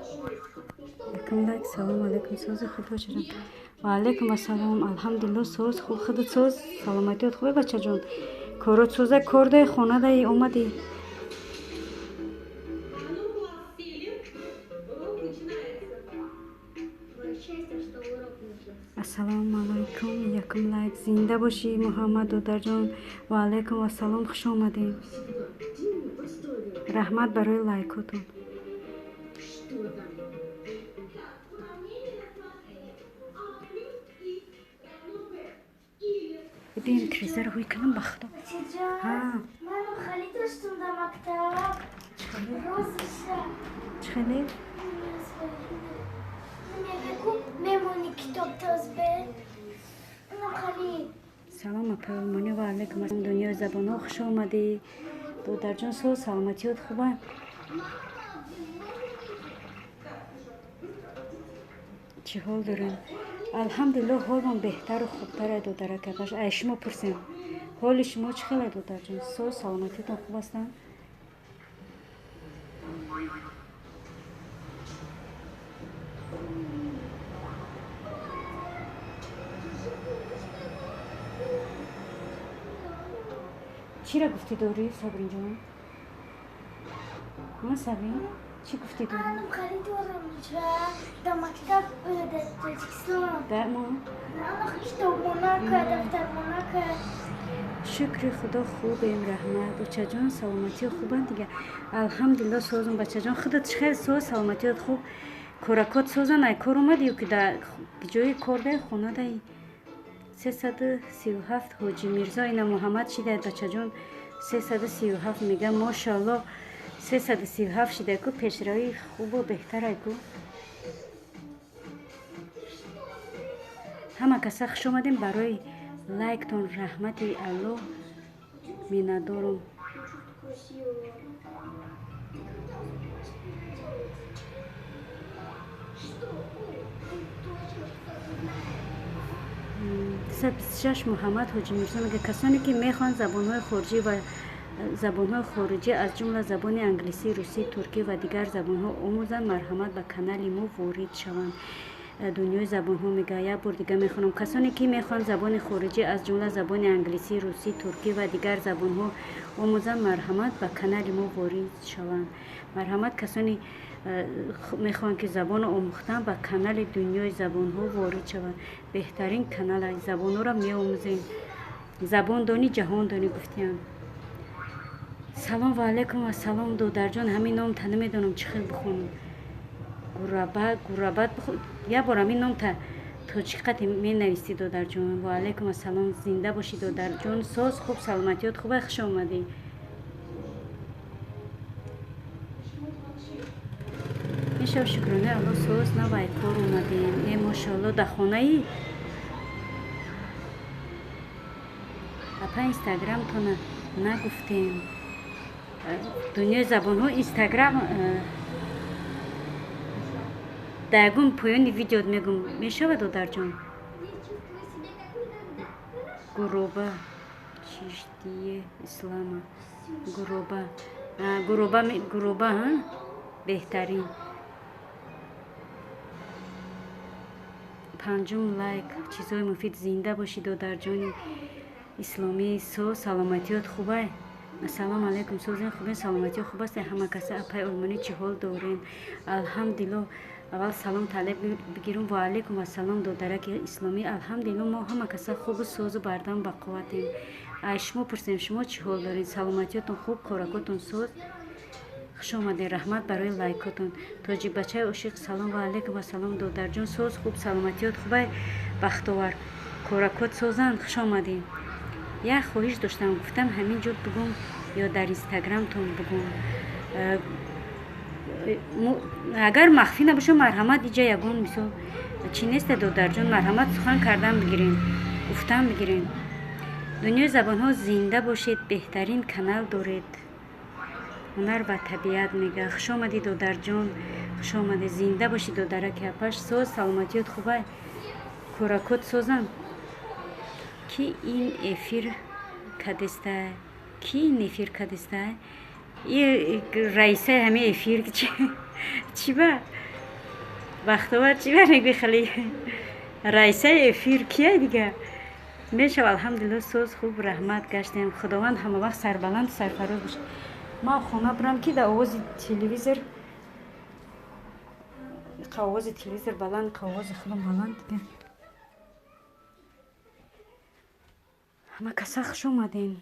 علیکم لک سلام علیکم سوز خوب بچه جان و علیکم السلام الحمدلله سوز خوب خودت سوز سلامتیت خوبه بچه جان کارات سوزه کار ده خونه ده اومدی السلام علیکم یکم لایک زنده باشی محمد دودر جان و علیکم السلام خوش آمدین رحمت برای لایکاتون ببین کریزه رو روی کنم بخدا ها من خالی داشتم در مکتب روز بشه چخلی؟ نمیگو میمونی کتاب تاز به اونم خالی سلام اپلمانی و علیکم السلام دنیا زبان ها خوش آمدی دودر جان سو سلامتیت خوبه چی حال دارین؟ الحمدلله حال من بهتر و خوبتره دودره کداش ای شما پرسیم حال شما چی خیلی دودر جان سو سلامتیتون خوب هستن؟ چی را گفتی دوری صبرین جان؟ ها صبرین؟ چی گفتی دوری؟ منم خالی دارم اینجا در مکتب در تاجیکستان در ما؟ من کتاب موناکه دفتر موناکه شکر خدا خوبیم رحمت بچه جان سلامتی خوبن دیگه الحمدلله سوزم بچه جان خودت خیلی سوز سلامتیت خوب کارکات سوزن ای کار اومدی که در جای کار ده خونه ده 337 حاجی میرزا اینا محمد شده بچه جان 337 میگه ماشاءالله 337 شده که پیشروی خوب و بهتره که همه کسا خوش آمدیم برای لایک تون رحمت الله میندارم شش محمد حاجی میرزا میگه کسانی که میخوان زبانهای خارجی و زبانهای خارجی از جمله زبان انگلیسی، روسی، ترکی و دیگر زبانها آموزند مرحمت به کانال ما وارد شوند. دنیای زبانها میگه یک بار دیگه میخونم کسانی که میخوان زبان خارجی از جمله زبان انگلیسی، روسی، ترکی و دیگر زبانها آموزند مرحمت به کانال ما وارد شوند. مرحمت کسانی میخوان که زبان آموختن به کانال دنیای زبانها وارد شوند. بهترین کانال زبانها را میآموزیم. زبان دانی جهان دانی گفتیم. سلام و علیکم و سلام دودر جان همین نام تا نمیدونم چی خیلی بخونم گرابت بخون یه بار همین نام تا چقدر می نویسی دودر جان و علیکم و سلام زنده باشی دودر جان ساز خوب سلامتیات خوبه خوش آمدی میشه شکرانه الله ساز نوای کار اومدیم ای ماشاءالله در خانه ای اپا اینستاگرام تو نگفتیم دنیای زبان ها اینستاگرام دایگون پایان ویدیو میگم میشه دودر جان گروبا چیشتی اسلام گروبا ها بهترین پنجم لایک چیزای مفید زنده باشید دودر جان اسلامی سو سلامتیات خوبه السلام علیکم سوزین خوبین سلامتی خوب است همه کسا اپای علمانی چه حال دارین الحمدلله اول سلام طلب بگیرم و علیکم السلام دودرک اسلامی الحمدلله ما همه کسا خوب سوز و بردم با قوتیم شما پرسیم شما چه حال دارین سلامتیتون خوب کارکاتون سوز خوش آمدین رحمت برای لایکاتون تاجی بچه عاشق سلام و علیکم السلام دودر جان سوز خوب سلامتیات خوبه بختور کارکات سوزن خوش آمدین یک خواهش داشتم گفتم همینجور بگم یا در اینستاگرامتون بگم اگر مخفی نباشه مرحمت اینجا یگون مثل چی نیست دودر جان مرحمت سخن کردن بگیرین گفتن بگیرین دنیای زبان ها زنده باشید بهترین کانال دارید هنر و طبیعت میگه خوش آمدی دودر جان خوش آمدی زنده باشید دودرک اپش سوز سلامتیت خوبه کارکات سوزن کی این افیر کدسته کی این افیر کدسته این رئیسه همه افیر چی با بختور چی برگ بخلی رئیسه افیر کیه دیگه میشه الحمدلله سوز خوب رحمت گشتیم خداوند همه وقت سربلند سرفراز باشه ما خونه برم که در آواز تلویزر قواز تلویزر بلند قواز خودم بلند دیگه همه کسا خوش اومدین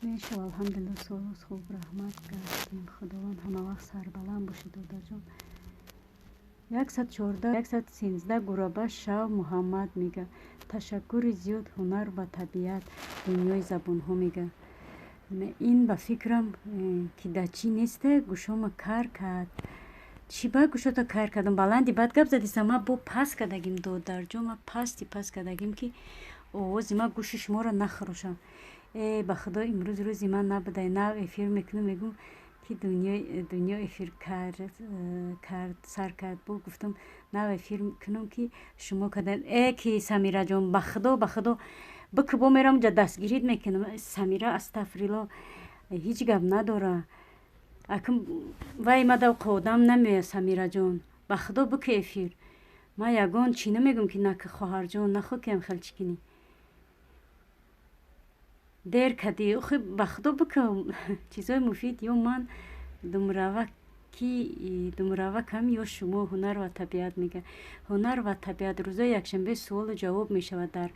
میشه الحمدلله سوز خوب رحمت گشتیم خداوند همه وقت سربلند باشه دادر جان 114 113 گربه شاه محمد میگه تشکر زیاد هنر و طبیعت دنیای زبان ها میگه این با فکرم که دچی نیسته گوشم کار کرد چی با گوشتا کار کردم بلندی بعد گپ زدی ما بو پاس کردگیم دو درجه ما پاس کردگیم که اوز ما گوش شما را نخروشم با خدا امروز روزی من نبوده نه افیر میکنم میگم که دنیا افیر کرد سر کرد بو گفتم نه افیر کنم که شما کردن که سمیرا جان بخدا بک با میرم جا دستگیرید میکنم سمیرا استغفرالله هیچ گپ نداره اکم وای ما دو قودم نمیه سمیرا جان بخدا بک افیر ما یگان چی نمیگم که نک خواهر جان نخو کم خلچ کنی دیر کدی خب بخدا بکم چیزای مفید یا من دمراوه کم یا شما هنر و طبیعت میگه هنر و طبیعت روزای یکشنبه سوال و جواب میشود در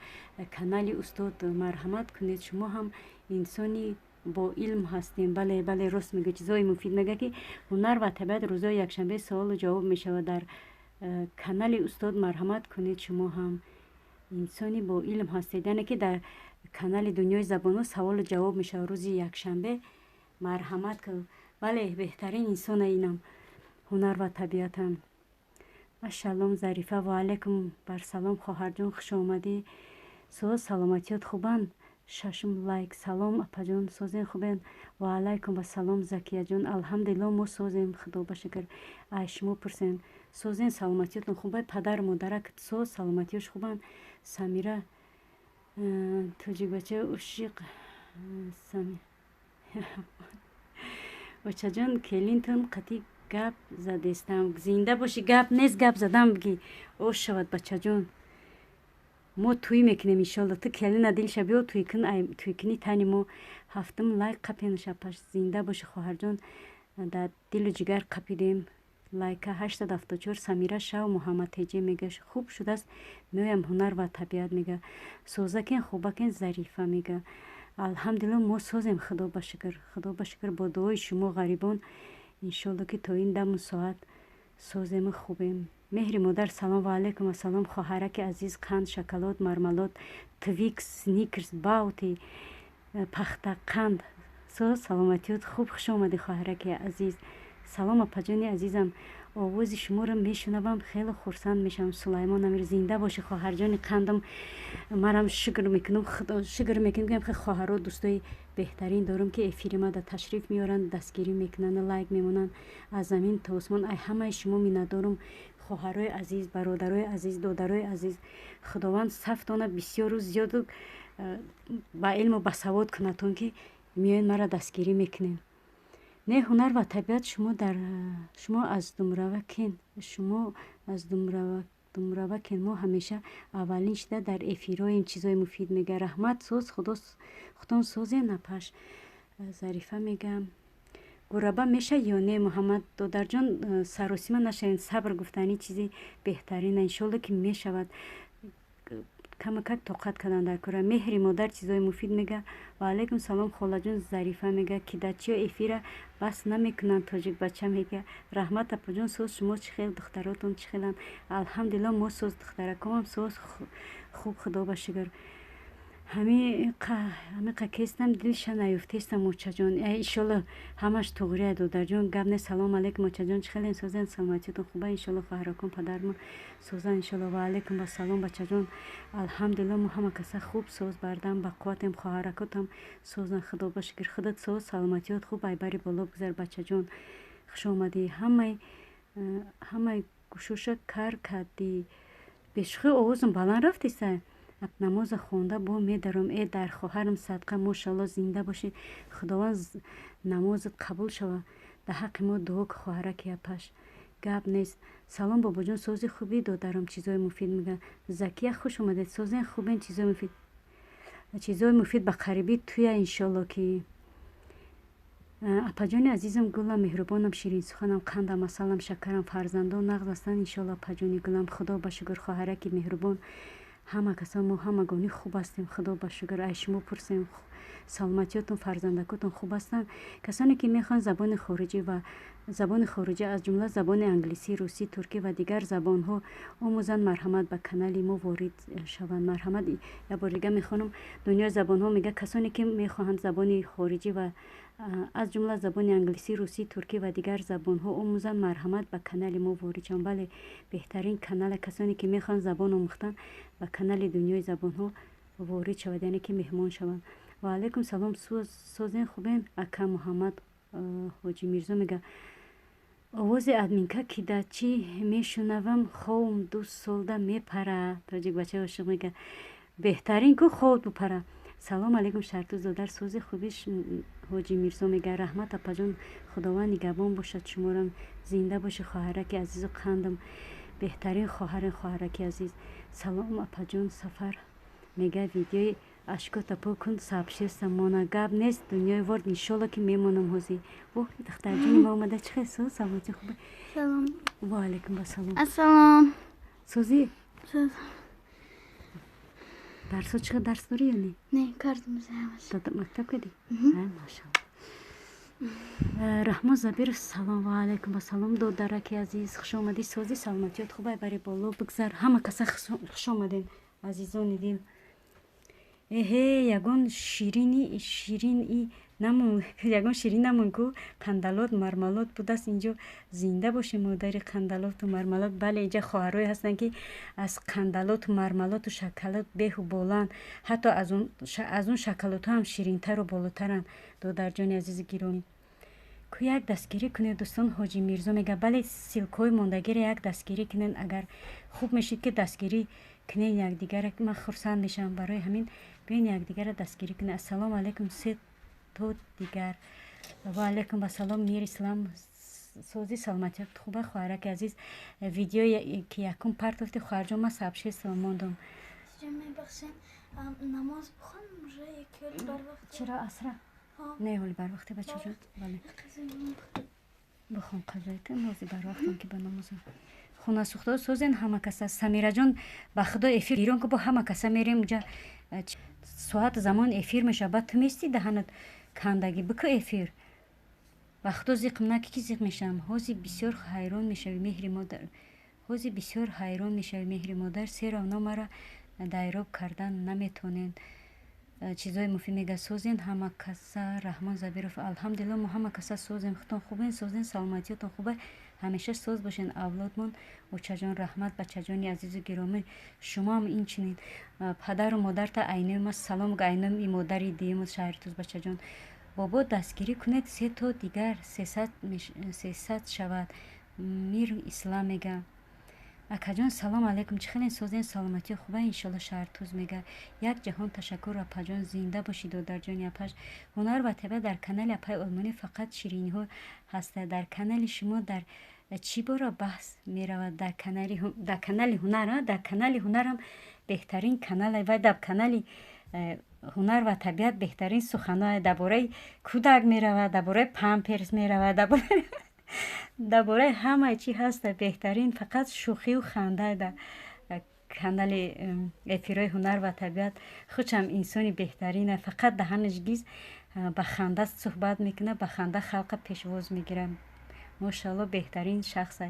کانال استاد مرحمت کنید شما هم انسانی با علم هستیم بله راست میگه چیزای مفید میگه که هنر و طبیعت روزای یکشنبه سوال و جواب میشود در کانال استاد مرحمت کنید شما هم انسانی با علم هستید یعنی که در کانال دنیای زبان سوال و جواب میشه روزی یکشنبه مرحمت که بله بهترین انسان اینم هنر و طبیعتم سلام ظریفه و علیکم بر سلام خواهر جان خوش آمدی سوز سلامتیت خوبن ششم لایک سلام اپا جان سوزین خوبن و علیکم با سلام زکیه جان الحمدلله ما سوزیم خدا بشکر شما پرسین سوزین سلامتیتون خوبه پدر مادرک سوز سلامتیش خوبن سمیره توجی بچه اشیق سمی بچه جان کلینتون قطعی گپ زدستم زنده باشی گپ نیست گپ زدم بگی اوش شود بچه جان ما توی میکنیم انشالله تو کلین دل شبیه توی کنی تانی ما هفتم لایک قپین شپش زنده باشی خواهر جان در دل و جگر قپیدیم لایک 874 سمیره شاه محمد تیجی میگه خوب شده است میایم هنر و طبیعت میگه سوزکین خوبکین ظریفه میگه الحمدلله ما سوزیم خدا بشکر با دعای شما غریبان انشالله که تا این دم ساعت سوزیم خوبیم مهری مادر سلام و علیکم و سلام خواهرک عزیز قند شکلات مرملات تویکس سنیکرز باوتی پخته قند سلامتیت خوب خوش آمدی خواهرک عزیز سلام اپا جان عزیزم آواز شما را میشنوم خیلی خرسند میشم سلیمان امیر زنده باشه خواهر جان قندم مرم شکر میکنم خدا شکر میکنم که خواهرها دوستای بهترین دارم که افیر ما تشریف میارن دستگیری میکنن لایک میمونن از زمین تا آسمان ای همه شما میندارم خواهرای عزیز برادرای عزیز دادرای عزیز خداوند صفتانه بسیار و زیاد با علم و بسواد کنتون که میاین مرا دستگیری میکنین نه هنر و طبیعت شما از دمروکین ما همیشه اولین شده در افیرای این چیزای مفید میگه رحمت سوز خودتون سوزی نپاش ظریفه میگم گربه میشه یا نه محمد دادر جان سروسیما نشین صبر گفتنی چیزی بهترین انشالله که میشود کم طاقت کردن در کار مهری مادر چیزای مفید میگه و علیکم سلام خاله جون ظریفه میگه که دچی و افیره بس نمیکنن تاجیک بچه میگه رحمت اپا جون سوز شما چه خیل دختراتون چه خیلن الحمدلله ما سوز دخترکم هم سوز خوب خدا بشکر همه قکستم دلش نیفتستم موچه جان ایشالله همش توغریه دادر جان گبنه سلام علیکم موچه جان چه خیلی سوزن سلامتیتون خوبه ایشالله خواهرکم پدرم سوزن ایشالله و علیکم و سلام بچه جان الحمدلله ما همه کسا خوب سوز بردم با قوتم خواهرکاتم سوزن خدا بشکر خودت سوز سلامتیت خوب ای بری بالا بگذار بچه جان خوش آمدی همه гушуша кар кардӣ. бешухӣ овозам баланд рафтиса. намоза хонда бо медарам. Дар хоҳарам садқа мошалло зинда бошӣ. худованд намозат қабул шава. дар ҳаққи мо дуо ки хоҳараки апаш гап нест. салом бобоҷон, сози хубӣ додарам, чизои муфид мега. закия хуш омадед, созен хубен, чизои муфид ба қарибӣ туя иншолло ки апаҷони азизам, гулам, меҳрубонам, ширинсуханам, қандам, асалам, шакарам, фарзандон нағз ҳастанд иншолло. апаҷони гулам, худо ба шукр, хоҳараки меҳрубон, ҳама касон мо ҳамагони хуб ҳастем, худо ба шукр. ай шумо пурсем, саломатиётон, фарзандакотон хуб ҳастанд? касоне ки мехоҳанд забони хориҷӣ аз ҷумла забони англисӣ, русӣ, туркӣ ва дигар забонҳо омӯзанд, марҳамат ба канали мо ворид шаванд. марҳамат. як бор дига мехонам, дунёи забонҳо мега касоне ки мехоҳанд забони хориҷӣ ва аз ҷумла забони англисӣ, русӣ, туркӣ ва дигар забонҳо омӯзанд, марҳамат ба канали мо ворид шаванд. бале, беҳтарин канале. касоне ки мехоҳанд забон омӯхтан ба канали дунёи забонҳо ворид шавад, яъне ки меҳмон шаванд. ва алайкум салом, созен хубен? ака муҳаммад ҳоҷи мирзо мега овози админка ки дар чӣ мешунавам, ховм ду солда мепара. тоҷик бача ошиқ мега беҳтарин ку ховт бупара. салом алейкум шартуз додар, сози хубиш ҳоҷи мирзо мега раҳмат апаҷон, худованд нигабон бошад шуморам, зинда боши хоҳараки азизу қандам, беҳтарин хоҳарин, хоҳараки азиз. салом апаҷон, сафар мега видеои ашкота покун сообществом мона гап нест, дунёи ворд иншолло ки мемонам ҳозир. духтарҷони ма омада, чӣ хел? соз саломати хубе? Салом. ва алейкум асалом. Ассалом. созӣ дарсо чиқад дарс дорӣ ё не? Не, кардам заҳамаш. мактаб кардӣ? ай машалло. раҳмон забиров, салом. ва алейкум асалом додараки азиз, хуш омадӣ. созӣ саломатиёт хубай, бари боло бигзар. ҳама каса хуш омадед азизони дил. эҳе, ягон ширин намон ку қандалот мармалот будаст инҷо. зинда бошем модари қандалоту мармалот. бале, инҷа хоҳарое ҳастанд ки аз қандалоту мармалоту шакалот беҳу боланд, ҳатто аз он шакалотҳо ҳам ширинтару болотаранд. додарҷони азизи гиромӣ, ку як дастгирӣ кунед дӯстон. ҳоҷи мирзо мега бале, силкҳои мондагиро як дастгирӣ кунед. агар хуб мешид ки дастгирӣ кунед якдигара, ман хурсанд мешавам. барои ҳамин биён якдигара дастгирӣ кунед. ассалому алейкум се то дигар. ва алейкум асалом мир ислам. сози саломатиёт хуба хоҳараки азиз. видеое ки якум партофти хоҳарҷон, ман сообщество мондам. намоз бихонам уже якёли барвақт. чиро асра? не, ҳоли барвақте бачаҷон. бале, бихон қазоите нози барвақтам ки ба намозам. хона сухто созен ҳама каса. самираҷон, ба худо эфир гирён ку бо ҳама каса мерем уҷа. соат замон эфир мешава, баъд ту мести даҳанат кандагӣ бику эфир. ба худо зиқм наки ки зиқ мешавам. ҳози бисёр ҳайрон мешави меҳри модар. ҳози бисёр ҳайрон мешави меҳри модар. се равно мара дайроб кардан наметонен. чизои муфид мега созен ҳама каса. раҳмон забиров, алҳамдулилло мо ҳама каса созем. худтон хубен? созен саломатиётон хубе? ҳамеша соз бошен. авлодмон очаҷон, раҳмат бачаҷони азизу гиромӣ, шумоам инчунин. падару модарта айнӯм аст. салому айнӯми модари диюму шаҳртуз бачаҷон. бобо дастгирӣ кунед, се то дигар 300 шавад. мир ислам мега акаҷон, салом алейкум, чӣ хелен? созен саломатиё хуба иншолло. шаҳртуз мега як ҷаҳон ташаккур апаҷон, зинда боши додарҷони апаш. ҳунар ва табиат дар канали апай олмонӣ фақат шириниҳо ҳаста. дар канали шумо дар чӣ бора баҳс меравад? дар канали ҳунар. дар канали ҳунарам беҳтарин канале. вай дар канали ҳунар ва табиат беҳтарин суханоe. дар бораи кӯдак меравад, дар бораи памперс меравад, дар бораи ҳама чӣ ҳаста. беҳтарин фақат шӯхию ханда дар канали эфирҳои ҳунар ва табиат. худшам инсони беҳтарина. фақат даҳанаш гиз ба ханда суҳбат мекунад, ба ханда халқа пешвоз мегирад. мошалло, беҳтарин шахса.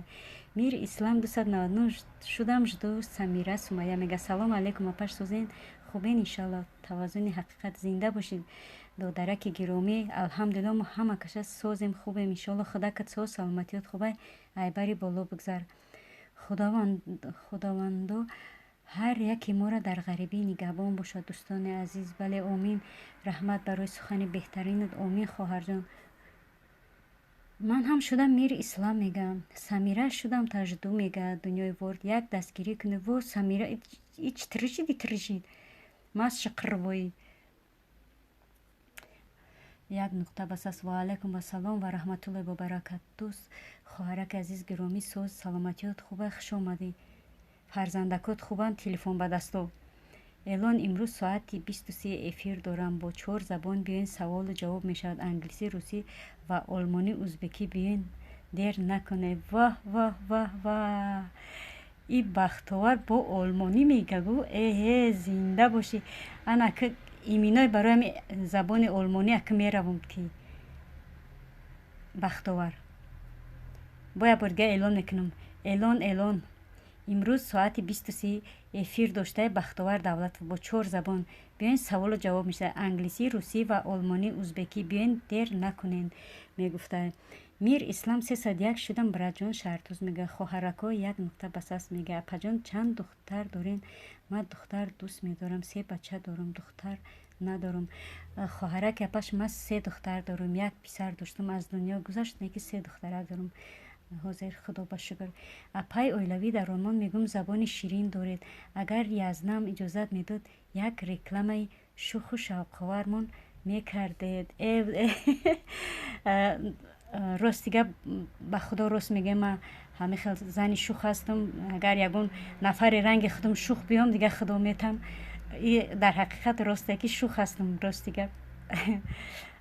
мир ислам 299 шудам ждо. самира сумая мега салом алейкум апаш, созен хубен иншалло. тавазуни ҳақиқат, зинда бошед додараки гиромӣ. алҳамдулилло мо ҳама каша созем, хубем иншолло. худакат соз, саломатиёт хубай, айбари боло бигзар. худовандо ҳар яки моро дар ғарибӣ нигаҳбон бошад. дӯстони азиз, бале, омин. раҳмат барои сухани беҳтаринат. омин хоҳарҷон. من هم شدم میر اسلام میگم سمیره شدم تجدو میگه دنیای ورد یک دستگیری کنه و سمیره ایچ ترشید ماست شقربوی یک نقطه بس است و علیکم و سلام و رحمت الله و برکت دوست خواهرک عزیز گرامی سوز سلامتیات خوبه خوش آمدی فرزندکات خوبن تلفن به دستو اعلان امروز ساعتی 23 افیر دارم با 4 زبان بیاین سوال و جواب می شود انگلیسی روسی و آلمانی ازبکی بیاین دیر نکنه واه واه واه واه این بختور با آلمانی میگه گو زنده باشی انا که ایمینای برای زبان آلمانی اکه میروم کی بختور باید برگه اعلان میکنم اعلان امروز ساعت 23 افیر داشته بختور دولت با 4 زبان بیاین سوال و جواب میشه انگلیسی روسی و آلمانی ازبکی بیاین دیر نکنین میگفته میر اسلام 301 شدم برادجان شهرتوز میگه خواهرکا یک نقطه بس است میگه اپاجان چند دختر دارین من دختر دوست میدارم 3 بچه دارم دختر ندارم خواهرک اپاش من 3 دختر دارم یک پسر داشتم از دنیا گذشت نیکی 3 دختر دارم حاضر خدا با شکر اپای اویلوی در آلمان میگم زبان شیرین دارید اگر یزنم اجازت میداد یک رکلمه شوخ و شوق‌آورمون میکردید راست دیگه به خدا راست میگه من همه خیلی زن شوخ هستم اگر یگون نفر رنگ خودم شوخ بیام دیگه خدا میتم در حقیقت راسته که شوخ هستم راست دیگه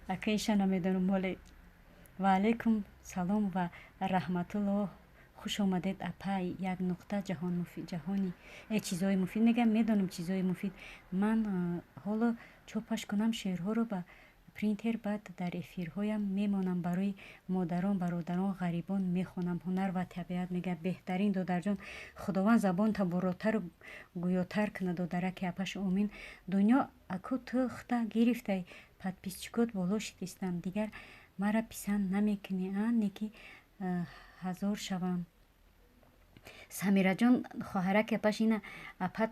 اکیش نمیدونم ولی و علیکم سلام و رحمت الله خوش آمدید اپای یک نقطه جهان مفید جهانی چیزای مفید میگم میدونم چیزای مفید من حالا چوپش کنم شعرها رو به پرینتر بعد در افیرهایم میمانم برای مادران برادران غریبان میخونم هنر و طبیعت میگه بهترین دودرجان خداوند زبان تا براتر و گویاتر کنه دودرک اپش امین دنیا اکو تخته گرفته پد پیسچکات بالاشت استم دیگر مرا پسند نمیکنی نیکی هزار شوم سمیره جان خواهرک اپش اینه اپت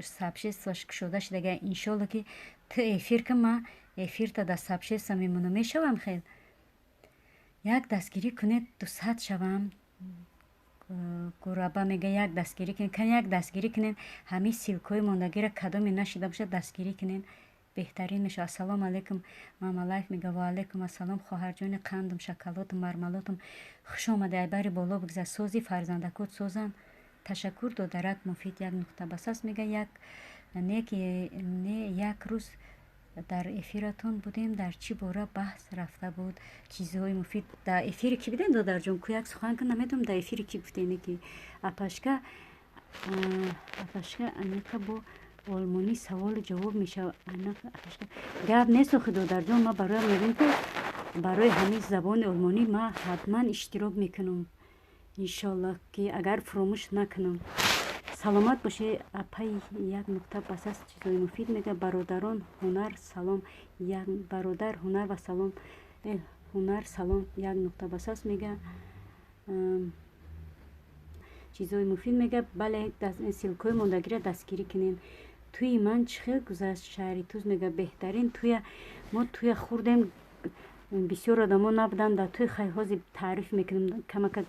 سبشیست شده شده انشالله که تو افیر که ما افیر تا دست سبشیست میمونم میشوم خیل یک دستگیری کنید 200 شوم گرابه میگه یک دستگیری کنید یک دستگیری کنین همین سیلکوی ماندگی را کدامی نشیده باشه دستگیری کنین بهترین میشه السلام علیکم مامالایف میگه و علیکم السلام خواهر جان قندم شکلاتم مرملاتم خوش آمده ایبری بالا بگذار سوزی فرزندکوت سوزن تشکر دو درک مفید یک نقطه بس است میگه یک روز در افیرتون بودیم در چی باره بحث رفته بود چیزهای مفید در افیر کی بودین دو در جون کویک سخن که نمیدونم در افیر کی گفتین که اپاشکا انیکا با آلمانی سوال جواب میشه گپ نیست خدا در جان ما برای میگم که برای همین زبان آلمانی ما حتما اشتراک میکنم انشالله که اگر فراموش نکنم سلامت باشه اپای یک نقطه بس است چیزای مفید میگه برادران هنر سلام یک برادر هنر و سلام هنر سلام یک نقطه بس است میگه چیزای مفید میگه بله سیلکوی ماندگی دستگیری کنین توی من چخیل گذشت شهری توز میگه بهترین ما توی خوردیم بسیار آدما نبودن در توی خیلی تعریف میکنم کمک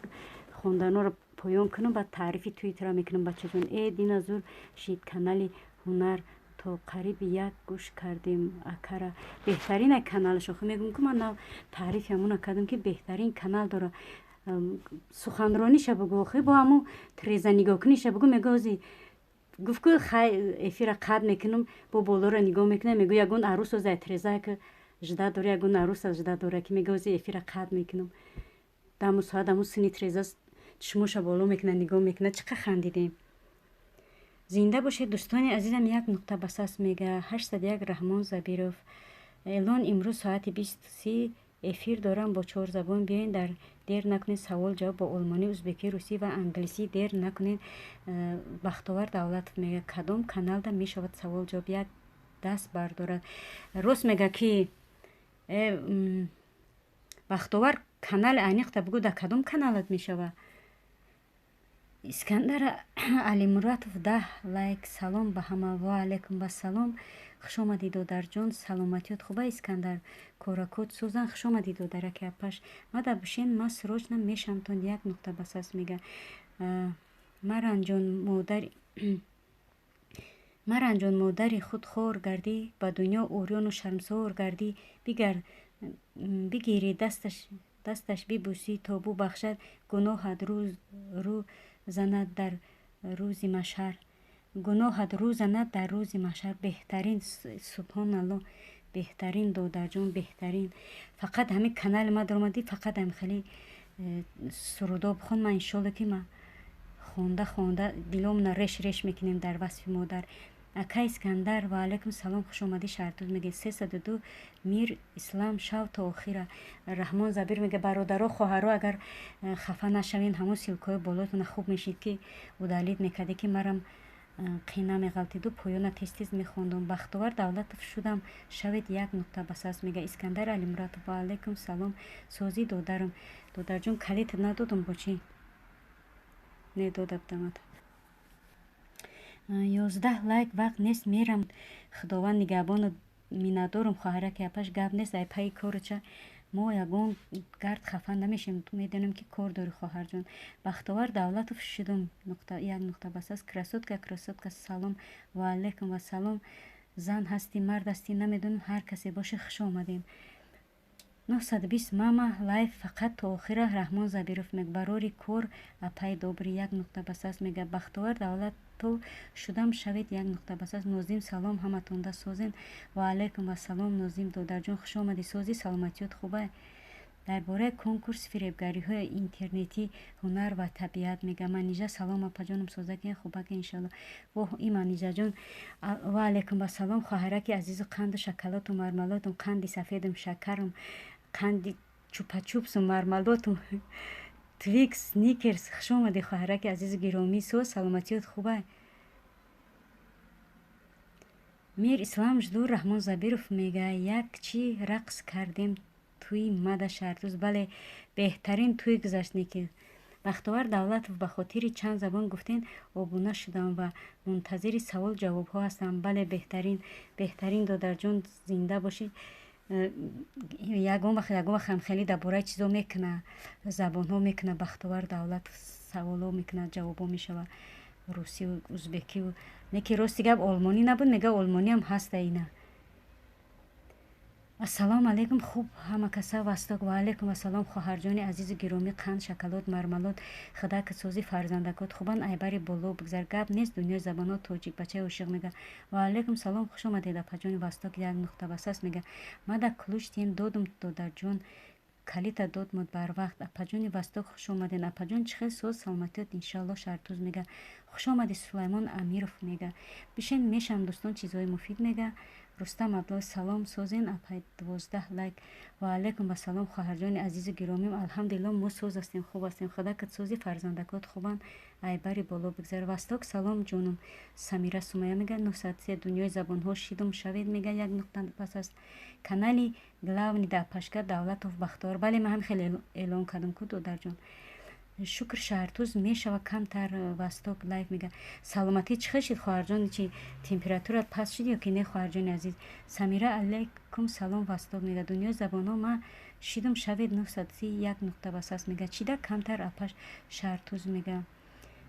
خوندنا رو پایان کنم بعد تعریفی توی ترا میکنم بچه جون دین ازور شید کانال هنر تا قریب یک گوش کردیم اکره بهترین کانال شو میگم که من تعریف همون کردم که بهترین کانال داره سخنرانی شه بگو خیلی با همون تریزا نگاه کنی شه بگو میگوزی گفت که خیلی افیر قد میکنم با بالا رو نگاه میکنم میگو یگون عروس و تریزا که جدا داره یگون عروس از جدا داره که میگوزی افیر قد میکنم دمو ساعت دمو سنی تریزا چشموش بالا میکنه نگاه میکنه چقدر خندیدیم زنده باشه دوستان عزیزم یک نقطه بس است میگه 801 رحمان زبیروف اعلان امروز ساعت 23 افیر دارم با 4 زبان بیاین در دیر نکنید سوال جواب با آلمانی ازبکی روسی و انگلیسی دیر نکنید بختور دولت میگه کدام کانال دا میشود سوال جواب یک دست بردارد راست میگه که بختور کانال انیخته بگو در کدام کانالت میشود искандар алимуратов 10 лайк. Салом ба ҳама. Ва алайкум ассалом. хуш омадид додарҷон. Саломатиёт хуба искандар? коракот сӯзан хуш омадид додараки апаш. мада бишен ма срочно мешамтон як нуқта басас мега маранҷон модари худ хор гардӣ, ба дунё урёну шармсор гардӣ. бигири дасташ бибусӣ то бубахшад. гуноҳат рӯ занад дар рӯзи машҳар. гуноҳат рӯ занад дар рӯзи маҳшар. беҳтарин субҳоналло, беҳтарин додарҷон, беҳтарин. фақат ҳамин канали ма даромадӣ, фақат ҳамин хеле сурудо бхон. ма иншолло ки ма хонда диломна реш мекунем дар васфи модар. ака искандар ва алайкум салом. хуш омадӣ. шаҳрдӯз мега 302 мир ислам шав то охира. раҳмон забир мега бародаро хоҳаро агар хафа нашавен ҳамон силкаҳои болотона хуб мешид ки удалид мекарде ки марам қина меғалтиду поёна тез мехондум. бахтовар давлатов шудам шавед як нуқта басас мега искандар алимуратов. ва алайкум салом. созӣ додарам. додарҷон калит надодам бо чи недодабдамад. 11 лайк. вақт нест мерам. худованд нигаҳбону миннатдорум хоҳараки апаш. гап нест ай пайи коруча. мо ягон гард хафа намешем. медонем ки кор дори хоҳарҷон. бахтовар давлатов шудум як нуқта басас. красотка салом. ва алайкум ассалом. зан ҳастӣ, мард ҳастӣ, намедонам, ҳар касе боше хуш омадем. 920 мама лайф фақат то охира. раҳмон забиров мег барори кор апай добри як нуқта басас мега. бахтовар давлат то шудам шавед як нуқта басас. нозим салом ҳаматонда созен. ва алайкум ассалом. нозим додарҷон хуш омадӣ. сози саломатиёт хуба? дар бораи конкурс фиребгариҳои интернетӣ ҳунар ва табиат мега. манижа салом апаҷонам. созаки хубаки иншалло. воҳ и манижаҷон. ва алайкум ассалом. хоҳараки азизу қанду шоколату мармалодум, қанди сафедум, шакарум, қанди чупачупсу, мармалодум, твикс, сникерс. хуш омадӣ хоҳараки азизу гиромӣ. соз саломатиёт хуба? мир ислам жду. раҳмон забиров мега як чи рақс кардем туи мада шаҳрдӯз. бале беҳтарин туй гузашт неки. бахтовар давлатов ба хотири чанд забон гуфтен обуна шудам ва мунтазири савол ҷавобҳо ҳастам. бале беҳтарин додарҷон, зинда бошӣ. ягон вақт ҳам хеле дар бораи чизо мекуна, забонҳо мекуна. бахтовар давлатов саволҳо мекуна, ҷавобҳо мешава. русию, узбекию. неки рости гап олмонӣ набуд, мега олмониам ҳаста ина. ассалому алайкум. хуб ҳама каса васток. ва алайкум ассалом. хоҳарҷони азизу гиромӣ, қанд, шоколад, мармалод, худак сӯзи фарзандакот хубан. айбари боло бигзар. гап нест дунёи забонҳо. тоҷик бачаи ошиқ мега. ва алайкум салом. хуш омадед апаҷони васток як нуқта басас мега. мада кулуч тен додум додарҷон. калита дод муд барвақт. апаҷони васток хуш омаден. апаҷон чӣ хел соз саломатиёт иншалло. шаҳрдӯз мега. хуш омадӣ. сулаймон амиров мега. бишен мешам дӯстон чизҳои муфид мега. рустам абдулло салом созен апай 12 лайк. ва алайкум ассалом. хоҳарҷони азизу гиромим, алҳамдулилло мо соз ҳастем, хуб ҳастем. худакат сози фарзандакот хубан. айбари боло бигзар. васток салом ҷонум. самира сумая мега. 903 дунёи забонҳо шидум шавед мега як нуқта пас аст. канали главни да пашка давлатов бахтор. бале ман ҳам хеле эълон кардам ку додарҷон. шукр шаҳртӯз мешава камтар. васток лайф мега. саломатӣ чӣ хел шид хоҳарҷон? чи температурат паст шид ё ки не хоҳарҷони азиз? самира алайкум салом. васток мега. дунёи забонҳо ма шидум шавед 931 як нуқта басас мега. чида камтар апаш шаҳртӯз мега.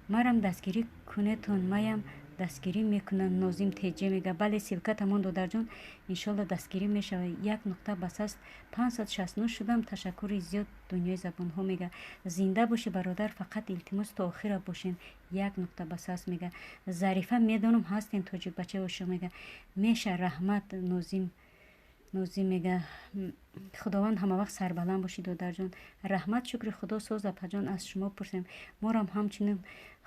марам дастгирӣ кунетон, маям дастгирӣ мекунам. нозим теҷе мега. бале силкатамон додарҷон иншолло дастгирӣ мешава. як нуқта басаст. 569 шудам. ташаккури зиёд дунёи забонҳо мега. зинда боши бародар. фақат илтимос то охира бошен як нуқта басаст мега. зарифа медонам ҳастен тоҷик бачаи ошиқ мега. меша раҳмат нозим мега. худованд ҳамавақт сарбаланд боши додарҷон. раҳмат шукри худо. соз апаҷон аз шумо пурсем. морам ҳамчунин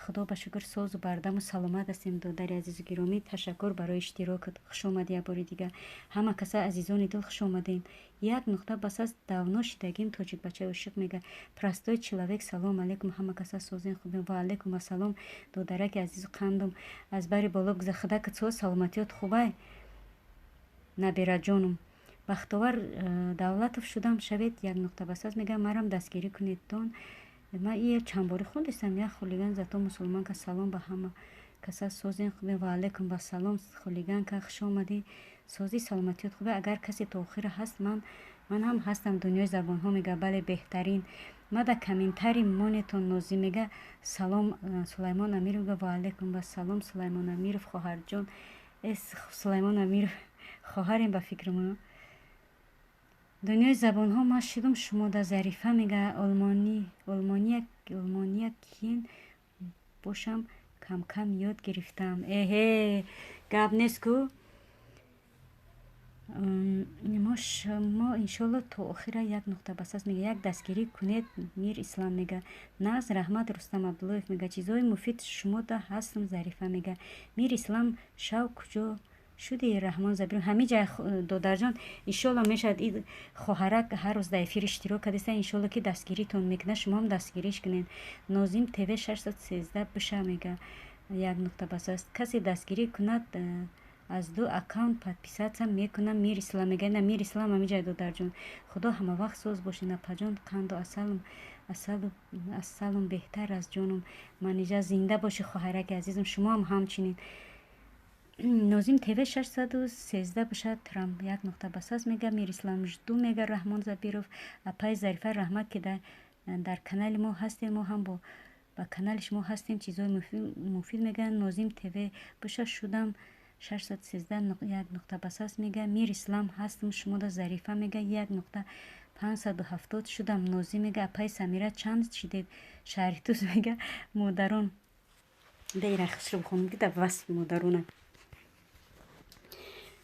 худо ба шукр созу бардаму саломат ҳастем. додари азизу гиромӣ, ташаккур барои иштирокат. хуш омадӣ як бори дигар. ҳама каса азизони дил хуш омадем. як нуқта басас. давно шидагим тоҷик бачаи ошиқ мега. простой человек салом алейкум. ҳама каса созен хубем. ва алейкум ассалом. додараки азизу қандум аз бари боло гузар. худакат соз саломатиёт хубай набираҷонум. бахтовар давлатов шудам шавед як нуқта басас мега. марам дастгирӣ кунедтон من یه چند باری خوندستم یک خلیگان زتا مسلمان که سلام به همه کسا سوزین خوبه و علیکم با سلام خلیگان که خوش آمدی سوزی سلامتیت خوبه اگر کسی توخیر هست من هم هستم دنیای زبان ها میگه بله بهترین ما در کمینتری مونتون نوزی میگه سلام سلیمان امیر میگه و علیکم با سلام سلیمان امیر خواهر جان سلیمان امیر خواهریم به فکر من دنیای زبان ها ما شدم شما در ظریفه میگه آلمانیا کین باشم کم کم یاد گرفتم گب نیست کو ما انشالله تا آخر یک نقطه بس است میگه یک دستگیری کنید میر اسلام میگه ناز رحمت رستم عبداللهیف میگه چیزای مفید شما دا هستم ظریفه میگه میر اسلام شو کجا شده رحمان زبیر همه جای دادر جان انشالله میشد این خواهرک هر روز در افیر اشتراک کردیسته انشالله که دستگیری تون میکنه شما هم دستگیریش کنین نازیم تیوی 613 بشه میگه یک نقطه بس است کسی دستگیری کند از دو اکاونت подписаться میکنم میر اسلام میگه نه میر اسلام همه جای دادر جان خدا همه وقت سوز باشه نه پجان قند و اصلم بهتر از جانم من اینجا زنده باشه خواهرک عزیزم شما هم همچنین نازیم تیوی 613 بشه ترام یک نقطه بس است میگه میر اسلام جدو میگه رحمان زبیروف اپای ظریفه رحمت که در کانال ما هستیم ما هم با کانال شما هستیم چیزای مفید میگن نازیم تیوی بشه شدم 613 یک نقطه بس است میگه میر اسلام هستم شما دا ظریفه میگه یک نقطه 570 شدم نازی میگه اپای سمیره چند شدید شهری توز میگه مادران دیر خسرو بخونم که در وصف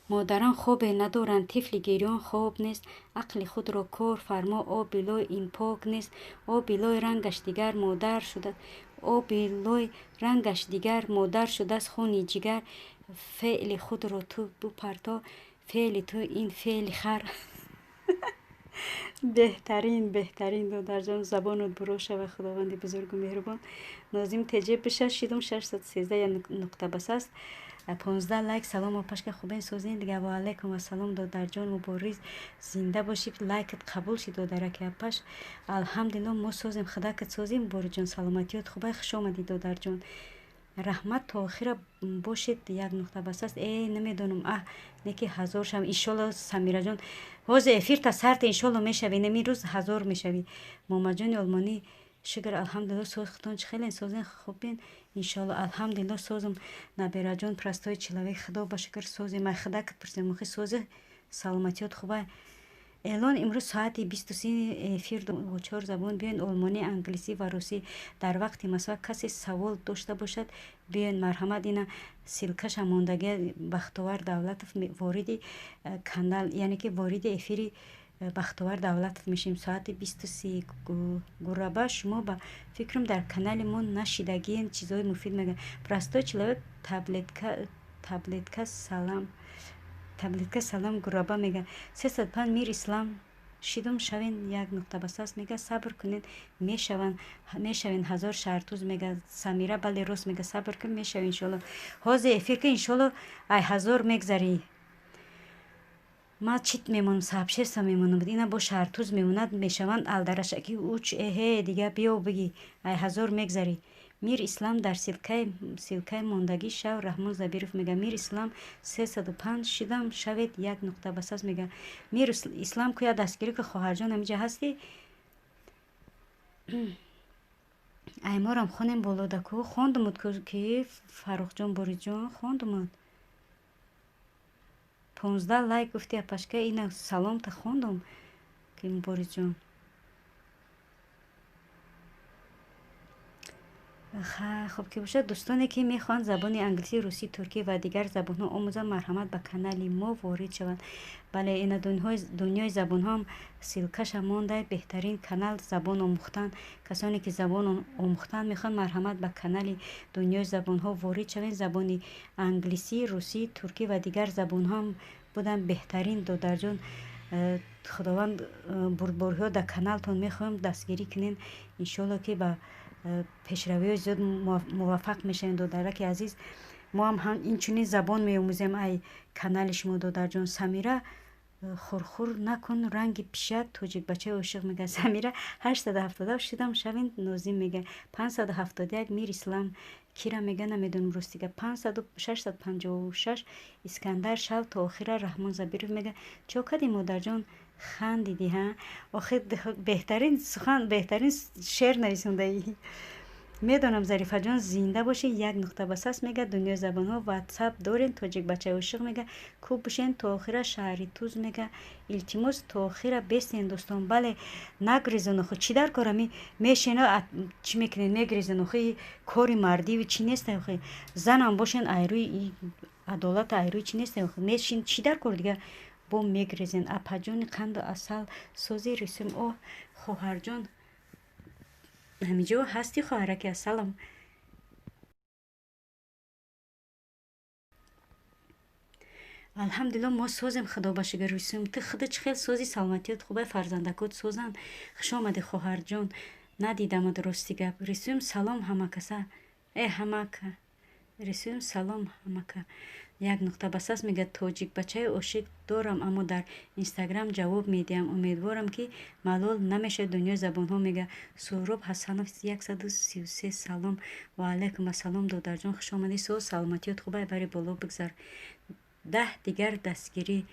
مادران خوب ندارند طفل گریان خوب نیست عقل خود را کار فرما آب بلای این پاک نیست آب بلای رنگش دیگر مادر شده آب بلای رنگش دیگر مادر شده از خون جگر فعل خود را تو بپرتا فعل تو این فعل خر بهترین دادر جان زبانت بروشه و خداوند بزرگ و مهربان نازیم تجیب بشه شیدم 613 نقطه بس است 15 لایک سلام و پشک خوبین سوزین دیگه و علیکم و سلام دادر جان مبارز زنده باشید لایکت قبول شید دادر که پش الحمدلله ما سوزیم خدا که سوزیم بار جان سلامتیت خوبه خوش آمدید دادر جان رحمت تا آخر باشید یک نقطه بس است نمیدونم نکی 1000 شم انشالله سمیرا جان واز افیر تا سرت انشالله میشوی نمی روز 1000 میشوی ماما جان آلمانی شکر الحمدلله سوختون خیلی سوزین خوبین انشالله الحمدلله سوزم نبیرا جان پرستای چلوی خدا با شکر سوزی ما خدا که پرسیم مخی سوزی سلامتیت خوبه اعلان امروز ساعت 23 افیر با 4 زبان بیاین آلمانی انگلیسی و روسی در وقت مثلا کسی سوال داشته باشد بیاین مرحمت اینا سیلکش ماندگی بختوار دولت وارد کانال یعنی که وارد افیری بختوار دولت میشیم ساعت 23 گربه شما با فکرم در کانال ما نشیدگی چیزای مفید میگه پرستای چلوی تبلیتکا سلام گربه میگه 305 میر اسلام شیدم شوین یک نقطه بس است میگه صبر کنین میشوین 1000 شرطوز میگه سمیره بله روز میگه صبر کن میشوین انشالله حاضر افیر که انشالله 1000 میگذری ما چیت میمونم سابشستا میمونم اینا با شرطوز میموند میشوند الدرشکی اوچ دیگه بیا بگی 1000 میگذری میر اسلام در سیلکای ماندگی شو رحمان زبیروف میگه میر اسلام 305 شدم شوید یک نقطه بس است میگه میر اسلام کویا دستگیری که خواهر جان همینجا هستی ایمارم خونیم بالاده کو خوندمود که فاروق جان بوری جان خوندمود 15 لایک گفتی اپشکه اینا سلام تا خوندم که بوری جان خب که باشه دوستانی که میخوان زبان انگلیسی روسی ترکی و دیگر زبان ها آموزن مرحمت به کانال ما وارد شوند بله این دنیای زبان ها هم سیلکش مانده بهترین کانال زبان آموختن کسانی که زبان آموختن میخوان مرحمت به کانال دنیای زبان ها وارد شوند زبان انگلیسی روسی ترکی و دیگر زبان ها هم بودن بهترین دادر جان خداوند بردباری ها در کانال تون میخوایم دستگیری کنین انشالله که با پیشروی زیاد موفق میشین دادرک عزیز ما هم این چنین زبان میآموزیم ای کانال شما دادر جان سمیره خورخور نکن رنگ پیشک توجیک بچه عاشق میگه سمیرا 870 شدم شوین نوزی میگه 571 میر اسلام کیرا میگه نمیدونم روست دیگه 656 اسکندر شو تا آخر رحمان زبیرو میگه چوکدی مادر جان خندیدی ها آخه بهترین سخن بهترین شعر نویسنده ای میدونم ظریفه جان زنده باشه یک نقطه بس است میگه دنیا زبان ها واتساپ دارین توجیک بچه عاشق میگه خوب بشین تا آخر شهری توز میگه التماس تا آخر بیستین دوستان بله نگریزن خود چی در کارمی میشینا چی میکنین میگریزن خود کاری مردی و چی نیست خود زن هم باشین ایروی عدالت ایروی چی نیست خود میشین چی در کار دیگه با میگریزن اپا جان قند و اصل سوزی رسیم او خواهر جان همینجا هستی خواهرک سلام الحمدلله ما سوزیم خدا باشه گرویسیم تو خدا چه خیلی سوزی سلامتیت خوبه فرزندکات سوزن خوش آمده خواهر جان ندیدم درستی گپ رسیم سلام همه کسا همه که رسیم سلام همه که یک نقطه بس است میگه توجیک بچه عاشق دارم اما در اینستاگرام جواب میدیم امیدوارم که ملال نمیشه دنیا زبان ها میگه سهراب حسنов 133 سلام و علیکم السلام دادر جان خوش آمدی سو سلامتیت خوبه بری بالا بگذار 10 دیگر دستگیری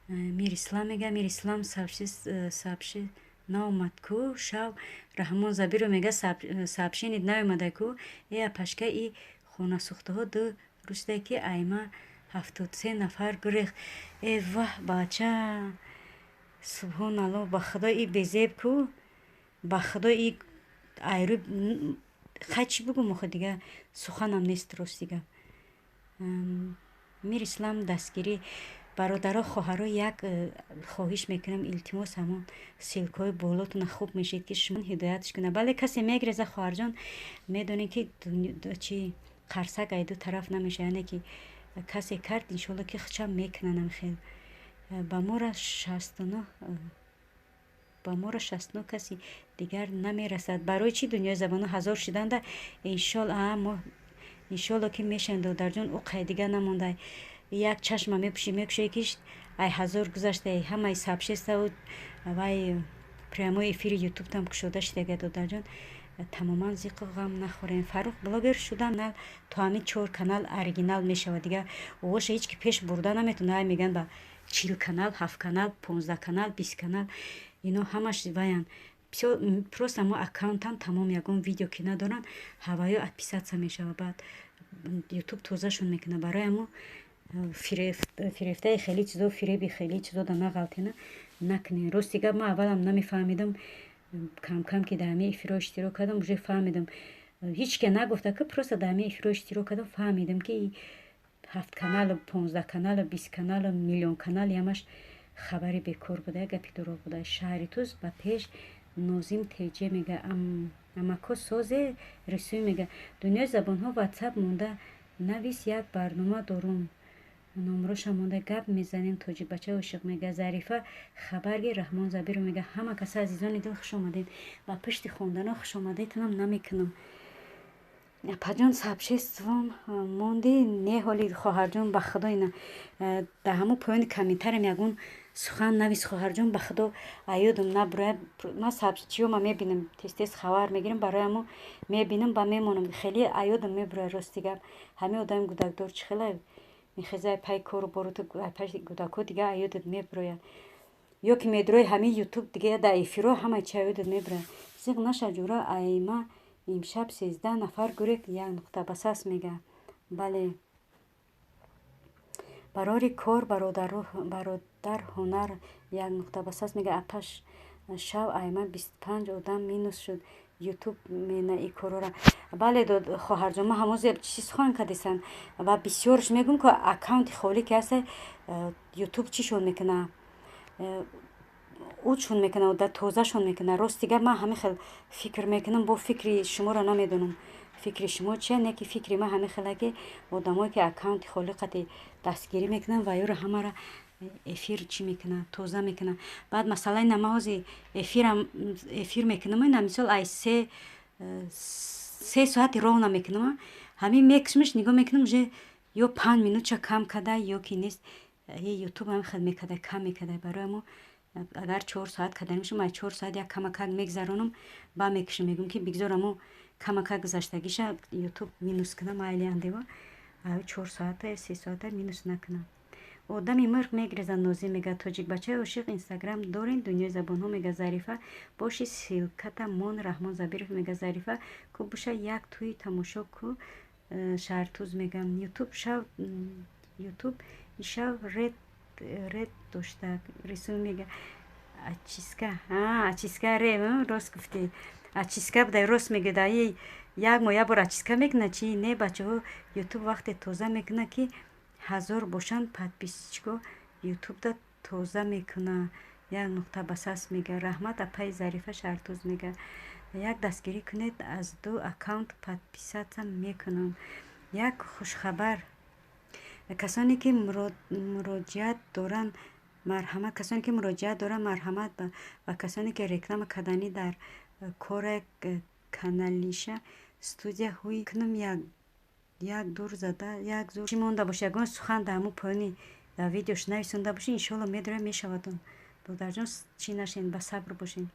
میر اسلام میگه میر اسلام سابشی نامد کو شو رحمان زبیرو میگه سابشینید نیومده کو ای پشکه ای خونه سوخته ها دو روسته که ایما 73 نفر گریخ ای واه بچه سبحان الله با خدا ای بزیب کو با خدا ای ایرو خچی بگو مخو دیگه سخنم نیست درست دیگه میر اسلام دستگیری برادرها خواهرها یک خواهش میکنم التماس همون سلکای بالاتون خوب میشید که شما هدایتش کنه بله کسی میگریزه خواهر جان میدونی که چی قرصک ایدو طرف نمیشه یعنی که کسی کرد انشالله که خچم میکننم خیلی با ما 69 کسی دیگر نمیرسد برای چی دنیا زبان 1000 شدنده انشالله که میشن دادر جان او قیدیگه نمونده یک چشم میکشه کشت ای 1000 گذشته ای همه سابشسته و وای پریمو افیر یوتیوب تام کشوده شده دادر جان تماما زیق غم نخورین فاروق بلاگر شدن تو همین 4 کانال اورигінال میشود دیگه اوش هیچ که پیش برده نمیتونه میگن با 40 کانال 7 کانال 15 کانال 20 کانال اینا همش وایان просто мо аккаунтам тамом ягон видео ки надоран ҳаваё отписаться мешава баъд ютуб тозашон мекуна барои амо фирефтаи хеле чизо фиреби хеле чизо да нағалтина накунин рости гап ман аввалам намефаҳмидам камкам ки дар ҳамаи эфирҳо иштирок кардам уже фаҳмидам ҳеҷ ке нагуфта ки просто дар ҳамаи эфирҳо иштирок кардам фаҳмидам ки 7 каналу 15 каналу 20 каналу миллион канали ҳамаш хабари бекор буда гапи дурӯғ буда шаҳри туз ба пеш нозим теҷе мега амако созе рисӯй мега дунёи забонҳо ватсап монда навис як барнома дорум номроша монда гап мезанем тоҷик бача ошиқ мега зарифа хабарги раҳмон забиру мега ҳама каса азизони дил хуш омадед ба пишти хонданҳо хуш омадедтонам намекунам падҷон сабшеством монди не ҳоли хоҳарҷон ба худо ина дар ҳамон поёни комментарем ягон сухан навис хоҳарҷон ба худо аюдам набурад ман сабчиёма мебинам тез хабар мегирам барои амо мебинам ба мемонам хеле аюдам мебурад рости гап ҳамаи одами гудакдор чӣ хела мехезай пай кору боруту пай гудако дига аюдат мебурояд ё ки медурои ҳамаи ютуб дига дар эфирҳо ҳама чи аюдат мебурад зиқ наша ҷура айма имшаб 13 нафар гурек як нуқта ба сас мега бале барори кор бародар ҳонар як нуқта ба сас мега апаш шав айма 25 одам минус шуд ютуб мена и корора бале дод хоҳарҷон ман ҳамоз чӣ сухан кардисан ва бисёрш мегум ки аккаунти холӣ ки ҳаста ютуб чишон мекуна учун мекуна да тозашон мекуна рости гап ман ҳамин хел фикр мекунам бо фикри шуморо намедонам фикри шумо чия не ки фикри ман ҳамин хела ки одамое ки аккаунти холӣ қати дастгирӣ мекунан ва ёро ҳамара эфир чӣ мекуна тоза мекуна баъд масалаи намаҳози эфир мекунам ина мисол ай 3 соати роҳ намекунам ҳамин мекушмаш нигоҳ мекунам уже ё 5 минутша кам када ё ки нест ютуб هم خدمت میکرده کم میکرده برای ما اگر 4 ساعت کردن میشه من 4 ساعت یک کمک میگذرونم با میکشم میگم که بگذارم کمک گذشتگیشه یوتیوب مینوس کنم آیلنده و 4 ساعت 3 ساعت مینوس نکنم آدمی مرغ میگریزه نازی میگه تاجیک بچه عاشق اینستاگرام دارین دنیای زبان ها میگه ظریفه باشی سیلکت من رحمان زبیرف میگه ظریفه کو بشه یک توی تماشا کو شرطوز میگم یوتیوب شب رد داشته رسوم میگه اچیسکا ره راست گفتی اچیسکا بده راست میگه دایی یک بار اچیسکا میکنه چی نه بچه ها یوتیوب وقت توزه میکنه که 1000 باشن подписчико یوتیوب دا توزه میکنه یک نقطه بساس میگه رحمت اپای ظریفه شرطوز میگه یک دستگیری کنید از 2 اکانت подписаться میکنم یک خوشخبر کسانی که مراجعت دارن مرحمت و کسانی که رکلام کردنی در کار کانالیشه استودیا هوی کنم یک دور زده یک زور چی مونده باشه یگان سخن در همون پایینی در ویدیوش نویسونده باشه انشالله میداره میشودون دودر جان چی نشین با صبر باشین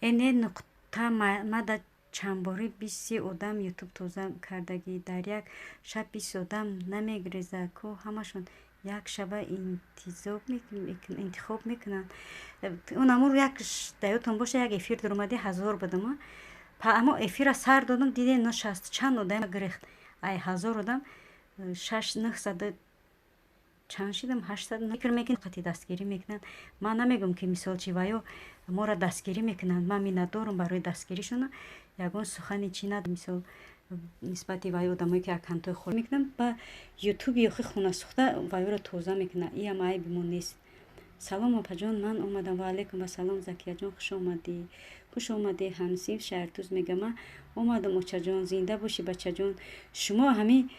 اینه نقطه مده چند باری 20 آدم یوتیوب توزه کردگی در یک شب 20 آدم نمیگریزه که همشون یک شب انتخاب میکنن اون امور یک دیوتون باشه یک افیر در اومده 1000 بدم اما افیر سر دادم دیده نشست چند آدم گرخت ای 1000 آدم 900 چند شدم 800 فکر میکنن قطعی دستگیری میکنن من نمیگم که مثال چی وایو ما را دستگیری میکنن من می ندارم برای دستگیریشون یگان سخنی چی ند مثال نسبتی وایو آدمایی که اکانت خود میکنن با یوتیوب یخی خونه سوخته وایو را توزه میکنن این هم عیبمون نیست سلام اپا جان من اومدم و علیکم و سلام زکیه جان خوش اومدی همسیم شرطوز میگم من اومدم اچه جان زنده باشی بچه جان شما همین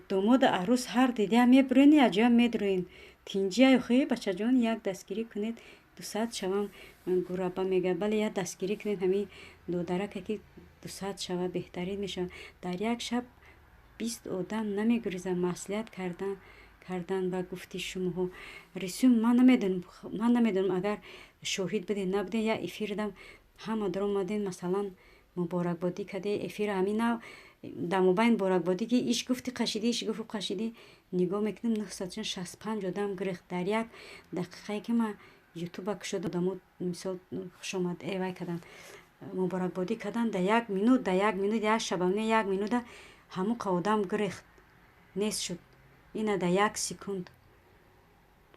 دوماد عروس هر دیده میبرین یا جا میدروین تینجی ایخوی بچه جان یک دستگیری کنید 200 شوام گرابا میگه بله یک دستگیری کنید همین دو درکه که 200 شوه بهترین میشه در یک شب 20 آدم نمیگریزن مسئولیت کردن و گفتی شما رسوم من نمیدونم اگر شاهد بدین نبودین یا افیر دم همه در اومدین مثلا مبارک بادی کده افیر همین نو در مبین مبارک بادی که ایش گفتی قشیدی ایش گفت قشیدی نگاه میکنم 965 آدم گرخت در یک دقیقه که من یوتیوب کشد آدمو مثال خوش آمد ایوای کردن مبارک بادی کردن در یک مینوت یک شبانه یک مینوت همون آدم گرخت نیست شد اینه در یک سکوند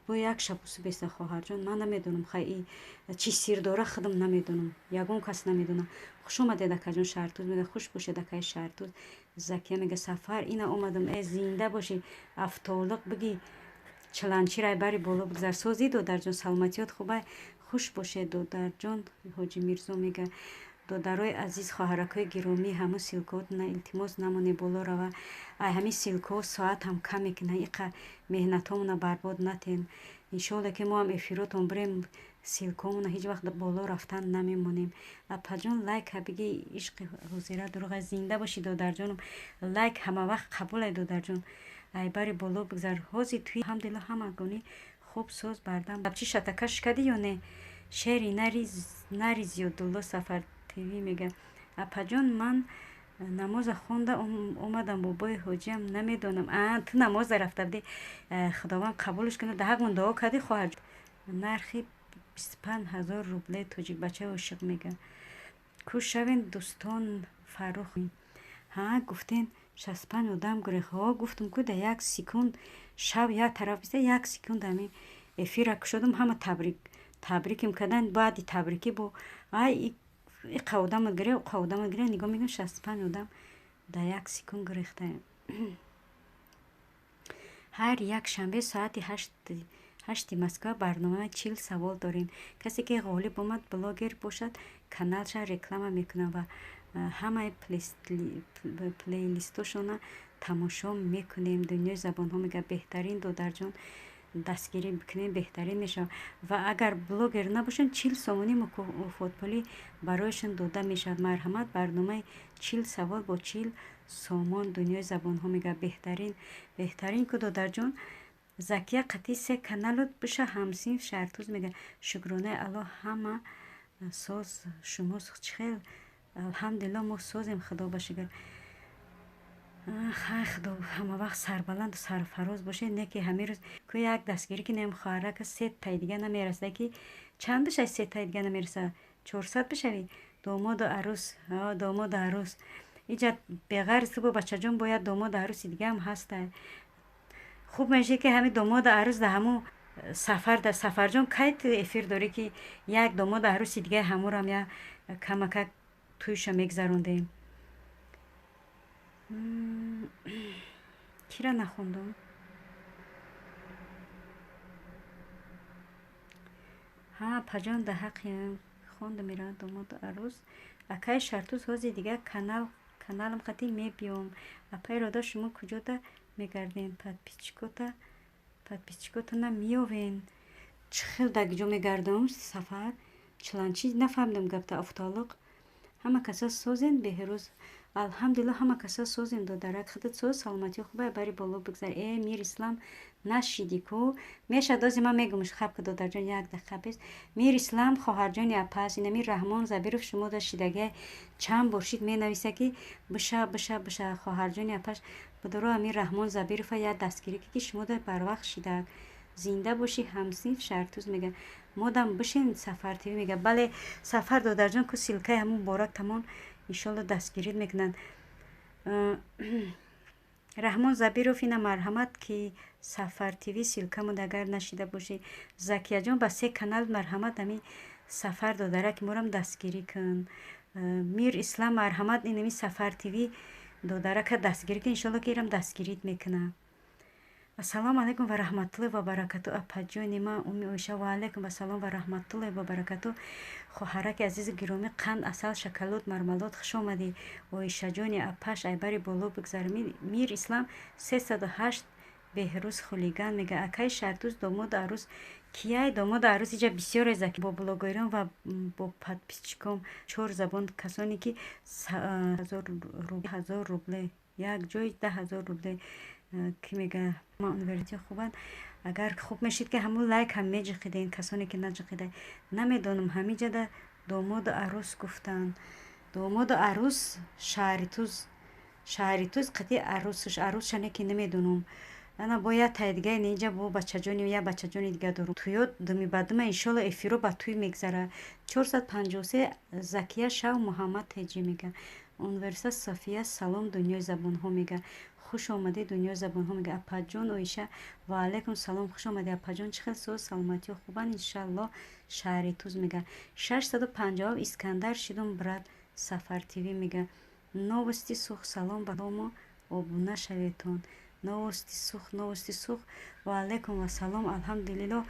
با یک شبوس بیسته خواهر جان من نمیدونم خیلی چی سیر داره خودم نمیدونم یگون کس نمیدونم خوش اومده دکه جان شرطوز میگه خوش باشه دکه شرطوز زکیه میگه سفر اینه اومدم ای زنده باشی افتالق بگی چلنچی رای بری بالا بگذار سازی دودر جان سلامتیات خوبه خوش باشه دودر جان حاجی میرزا میگه دودرای عزیز خواهرکای گرامی همه سیلکات نه التماس نمونه بالا رو ای همین سیلکو ساعت هم کمی کنه ایقا مهنتامون برباد نتین انشالله که ما هم افیراتون بریم سیلکومون هیچ وقت بالا رفتن نمیمونیم اپا جان لایک بگی عشق حضیره دروغ زنده باشی دودر جانم لایک همه وقت قبول دودر جان ای بری بالا بگذار حوزی توی همدلله همه گونی خوب سوز بردم بچی شتکش کردی یا نه شعری نریز یا دلو سفر تیوی میگه اپا جان من نماز خونده اومدم بابای حاجیم نمیدونم تو نماز رفته بودی خداوند قبولش کنه ده حق من دعا کردی خواهر نرخی 25000 روبله توجیک بچه عاشق میگه کوش شوین دوستان فروخ گفتین 65 آدم گریخ گفتم که در یک سکوند شب یک طرف بیسته یک سکوند همین افیر کشدم همه تبریکم کردن بعدی تبریکی با ای قودم گره نگاه میگم 65 آدم در یک سکوند گریخته هر یک شنبه ساعت 8 مسکو برنامه 40 سوال داریم کسی که غالب اومد بلاگر باشد کانالش رکلام میکنه و همه پلیلیستاشون تماشا میکنیم دنیای زبان ها میگه بهترین دودر جان دستگیری بکنیم بهترین میشه و اگر بلاگر نباشن 40 سومونی فوتبالی برایشون داده میشد مرحمت برنامه 40 سوال با 40 سامان دنیای زبان ها میگه بهترین کدو در جون زکیه قطعی 3 کانالت بشه همسین شرطوز میگه شکرانه الله همه ساز شما خیل الحمدلله ما سازیم خدا باشه خیر خدا همه وقت سربلند و سرفراز باشه نه که همه روز که یک دستگیری که نیم خواهره که 3 تای دیگه نمیرسه که چند بشه 3 تای دیگه نمیرسه 400 بشوی داماد و عروس اینجا بغیر صبح بچه جان باید داماد و عروسی دیگه هم هسته خوب میشه که همین داماد و عروس در همون سفر جان کایت افیر داره که یک داماد و عروسی دیگه همون هم یا کمک تویش میگذروندیم کی را نخوندم ها پجان ده حقی خوندم میرا داماد و عروس اکای شرطوز هازی دیگه کانالم قطعی میبیام اپای رادا شما کجا ده میگردین подписчикота намиёвен чихел дагиҷо мегардам сафар чиланчи нафаҳмидам гапта афталоқ ҳама каса созен беҳрӯз алҳамдулилла ҳама каса созен додарак худат соз саломатӣ хуба бари боло бигзар мир ислам нашиди ку меша дози ман мегумш хаб додарҷон як дақиқа пес мир ислам хоҳарҷони апас инами раҳмон забиров шумо да шидаге чанд бор шид менависа ки биша хоҳарҷони апаш بدرو امیر رحمان زبیرف یا دستگیری که شما در بروقت شیدک زنده باشی همسین شرطوز میگه مادم بشین سفر تیوی میگه بله سفر دادر جان که سیلکه همون بارک تمام انشالله دستگیرید میکنن رحمان زبیرف اینا مرحمت که سفر تیوی سیلکه مون اگر نشیده باشی زکیه جان با 3 کانال مرحمت همی سفر دادره که مورم دستگیری کن میر اسلام مرحمت اینمی سفر تیوی دوداره که دستگیری که انشالله که ایرم دستگیریت میکنه السلام علیکم و رحمت الله و برکاتو اپاجونی ما امی اویشه و علیکم و سلام و رحمت الله و برکاتو خواهرک عزیز گرامی قند اصل شکلات مرملات خوش آمدی اویشه جونی اپاش ایبری بولو بگذارمی میر اسلام 308 بهروز خولیگان میگه اکای شرطوز داماد عروس کیای داماد عروس اینجا بسیار از با بلاگایران و با подписчикам 4 زبان کسانی که 1000 روبله یک جای 10,000 روبله که میگه ما اونوریتی خوبن اگر خوب میشید که همون لایک هم میجقیده این کسانی که نجقیده نمیدونم همینجا ده داماد عروس گفتن داماد عروس شهریتوز قطعی عروس شنه که نمیدونم انا باید تاییدگاه اینجا با بچه جانی و یا بچه جانی دیگه دارم توی دمی بعدم انشالله افیرو با توی میگذره 453 زکیه شو محمد تیجی میگه اونورسیته صفیه سلام دنیای زبان ها میگه خوش آمده دنیای زبان ها میگه اپاجون اویشه و علیکم سلام خوش آمده اپاجون چخیل سوز سلامتی و خوبان انشالله شهری توز میگه 650 اسکندر شدم برد سفر تیوی میگه новости сух салом ба домо обуна шаведтон новости сух ва алейкум ва салом алҳамдулилло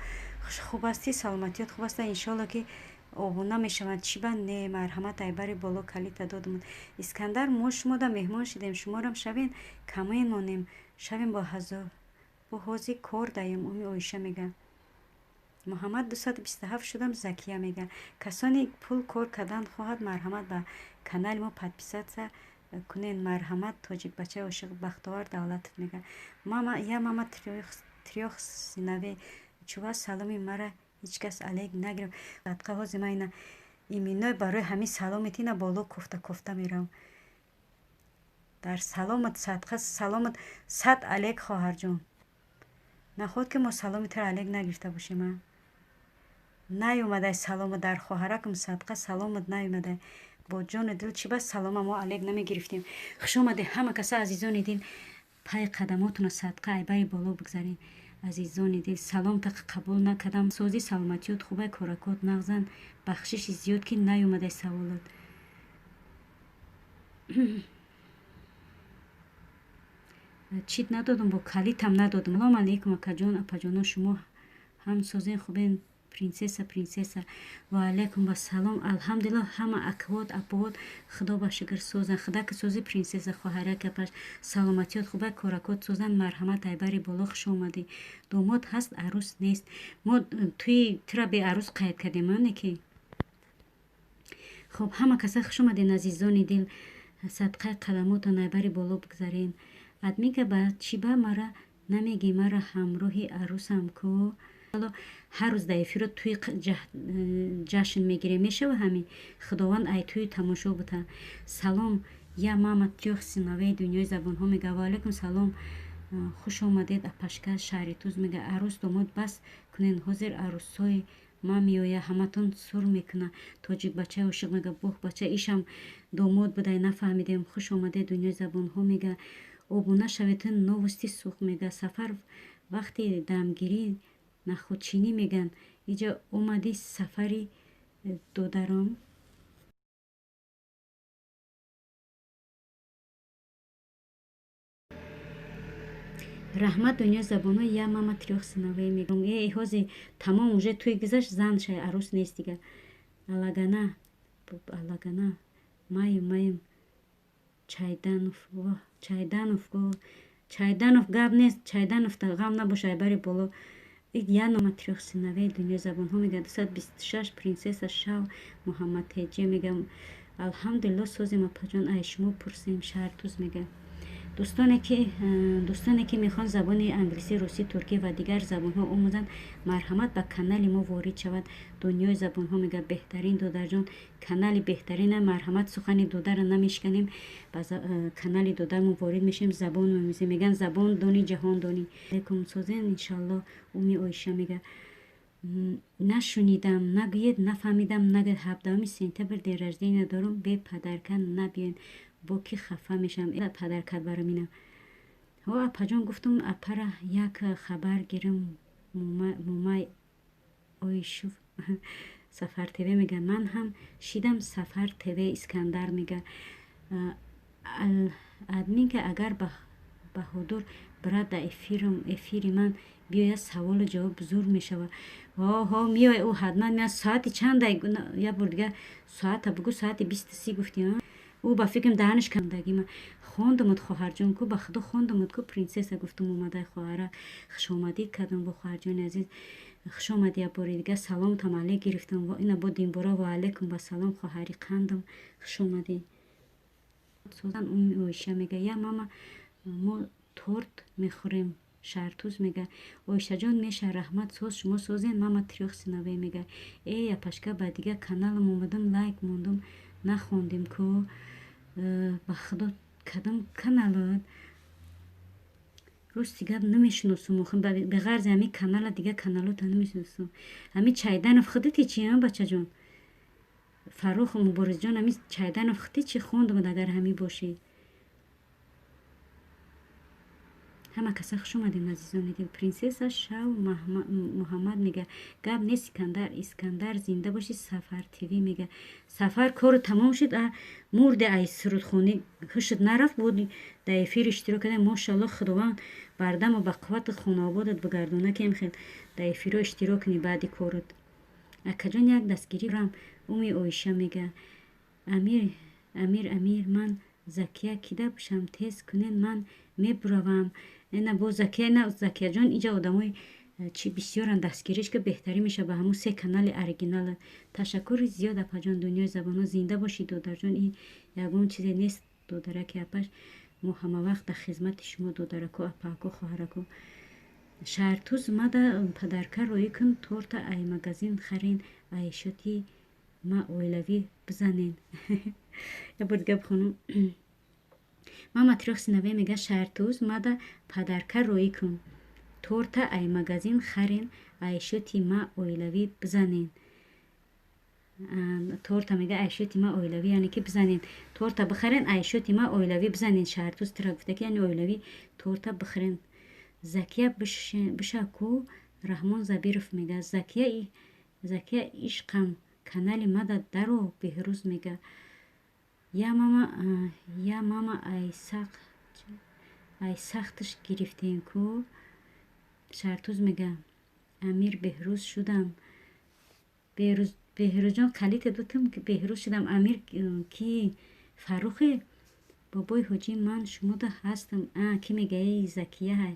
хуб асти саломатият хуб аста иншолло ки обуна мешаванд чиба не марҳамат айбари боло калита додмуд искандар мо шумо да меҳмон шидем шуморам шавен камоин монем шавем бо ҳози кор даем уми оиша мега муҳаммад 227 шудам закия мега касоне пул кор кардан хоҳад марҳамат ба канали мо подписатсия кунен марҳамат тоҷикбачаи ошиқ бахтовар давлатов мега мама трёх синове чува саломи мара ҳичкас алек нагирам садқа ҳози ма ина иминой барои ҳамин саломит ина боло кофта мерам дар саломат садқа саломат 100 алек хоҳарҷон наход ки мо саломитро алек нагирифта бошем наёмадай салома дар хоҳаракам садқа саломат наёмадай бо ҷони дил чи бас салома мо алек намегирифтем хуш омадед ҳама каса азизони дил пай қадамотуна садқа айбари боло бигзаред азизони дил саломта қабул накардам сози саломатиёт хубай коракот нағзан бахшиши зиёд ки наёмадай саволот чит надодам бо калитам надодам салом алейкум акаҷон апаҷоно шумо ҳам созен хубен принсесса ва алейкум ва салом алҳамдулилла ҳама аквот апот худо ба шукр созан худа ки сози принсесса хоҳарака паш саломатиёт хубай коракот созан марҳамат айбари боло хуш омадӣ домод ҳаст арӯс нест мо туи тира бе арӯс қайд кардем ане ки хуб ҳама каса хуш омаден азизони дил садқаи қадамота найбари боло бигзарен. Адмига ба чиба мара намеги мара ҳамроҳи арӯсам ку. ҳар рӯз дар эфиро тӯи ҷашн мегирем мешава ҳамин. Худованд ай тӯи тамошо бута. Салом я мама трёх сыновей дунёи забонҳо мега. Ва алайкум салом. хуш омадед апашка шаҳри туз мега. арӯс домод бас кунен ҳозир арӯсҳои ма меоя ҳаматон сур мекуна. тоҷик бача ошиқ мега. бух бача ишам домод будай нафаҳмидем. хуш омадед дунёи забонҳо мега. обуна шаветин новости сух мега. сафар вақти дамгирӣ нахудчинӣ меган. иҷа омади сафари додаром. раҳмат дунёи забонҳо я мама трёх сыновей мегум. ҳози тамом уже тӯи гузашт зан шай арӯс нест дига. алагана маим чайданов чайданов гап нест. чайданов та ғам набош айбари боло. я нома трёх сыновей дунёи забонҳо мега. 226 принсесса шав муҳаммад теҷе мегам. алҳамдулилло созем апаҷон ай шумо пурсем шаҳр туз мега. дӯстоне ки мехоҳанд забони англисӣ русӣ туркӣ ва дигар забонҳо омӯзанд марҳамат ба канали мо ворид шавад. дунёи забонҳо мега. беҳтарин додарҷон канали беҳтарина. марҳамат сухани додарро намешканем. ба канали додар мо ворид мешем. забон мемӯзем. меган забон дони ҷаҳон дони. алекум созен иншалло. уми оиша мега. нашунидам нагӯед нафаҳмидам нагӯед 17 сентябр ден раждения дорум. бе падарка набиён бо ки хафа мешам. падаркат бараминам. ҳо апаҷон гуфтум апара як хабар гирам. мумай оишув сафар тв мега. ман ҳам шидам сафар тв искандар мега. админка агар баҳодур брат да эфири ман биёяд саволу ҷавоб зур мешава. ҳо миёй ӯ ҳатман меяд. соати чандай як бор дига соата бугӯ соати 23 гуфтӣ. ӯ ба фикрам даҳанаш кандагима хондамуд хоҳарҷон ку ба худо хондамуд ку принсесса гуфтум омадай хоҳара хушомадид кардам бо хоҳарҷони азиз. хушомадӣ як бори дига саломтам алек гирифтам. ина бо динбора ва алейкум ба салом хоҳари қандам хушомадӣ. созан уми оиша мега. я мама мо торт мехӯрем шаҳртуз мега. оишаҷон меша раҳмат соз шумо созен мама трёх сыновей мега. япашка ба дига каналам омадам лайк мондум нахондем ку. ба худо кадом каналот русти гап намешиносум. беғарзи ҳами канала дига каналота намешиносум. ҳами чайданов худити чи бачаҷон фаррух муборизҷон ҳами чайданов худти чи хондамуд агар ҳами бошӣ. ҳама каса хуш омадем азизони дил. принсесса шав муҳаммад мега. гап не искандар зинда боши. сафар тв мега. сафар кору тамом шуд. мурде ай сурудхонӣ ҳушуд нарафт буди дар эфир иштирок кардем. мошалло худованд бардаму ба қуввату хонаободат бигардона кем хел дар эфиро иштирок кунӣ баъди корут. акаҷон як дастгирӣ рам. уми оиша мега. амир ман закия кида бошам тез кунен ман мебуравам. ина бо закияҷон иҷа одамои чи бисёран дастгириш ка беҳтарӣ меша ба ҳамун се канали оригинала. ташаккури зиёд апаҷон дунёи забонҳо зинда бошӣ додарҷон. ин ягон чизе нест додараки апаш. мо ҳамавақт дар хизмати шумо додарако апаако хоҳарако. шаҳртуз мада падарка роӣ кун торта ай магазин харен ай шоти ма оилавӣ бизанен. як бор дига бихонам. мама трёх сыновей мега. шаҳртуз мада падарка роӣ кун торта ай магазин харен ай шоти ма оилавӣ бизанен. торта мега ай шоти ма оилавӣ яъне ки бизанен. торта бихарен ай шоти ма оилавӣ бизанен. шаҳртуз тира гуфта ки яъне оилавӣ торта бихарен. закия биша ку раҳмон забиров мега. закия ишқам канали мада даро беҳрӯз мега. я мама ай сахтш гирифтем ку. шаҳртуз мега. амир беҳрӯз шудам. беҳрӯзҷон қалите дутам ки беҳрӯз шудам. амир ки фаррухе бобои ҳоҷӣ ман шумода ҳастам. ки мегаи закия ҳай.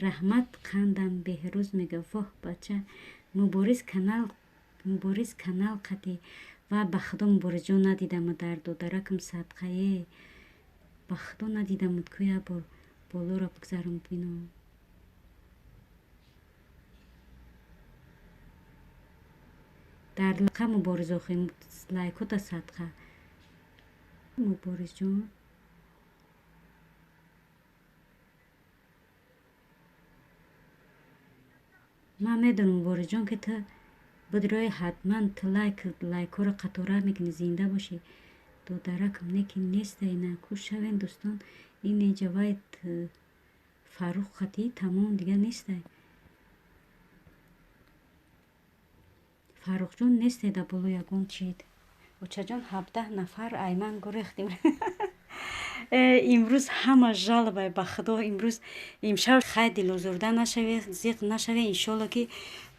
раҳмат қандам беҳрӯз мега. воҳ бача мубориз канал қати و به خدا مبارزه ندیدم در دو درکم صدقه به خدا ندیدم که بار بالا را بگذارم بینم در لقه مبارزه خواهیم لایکو تا صدقه مبارز جان من میدونم مبارز جان که تو بدرای حتما تو لایکو را قطوره میکنی زنده باشی دو درکم نیکی نیست اینا کوش شوین دوستان این جوایت فاروق خطی تمام دیگه نیست فاروق جون نیست در بلو یگون چید بچه جان 17 نفر ایمن گریختیم امروز همه جالبه به خدا امروز امشب خیلی دل آزرده نشوه زیق نشوه انشالله که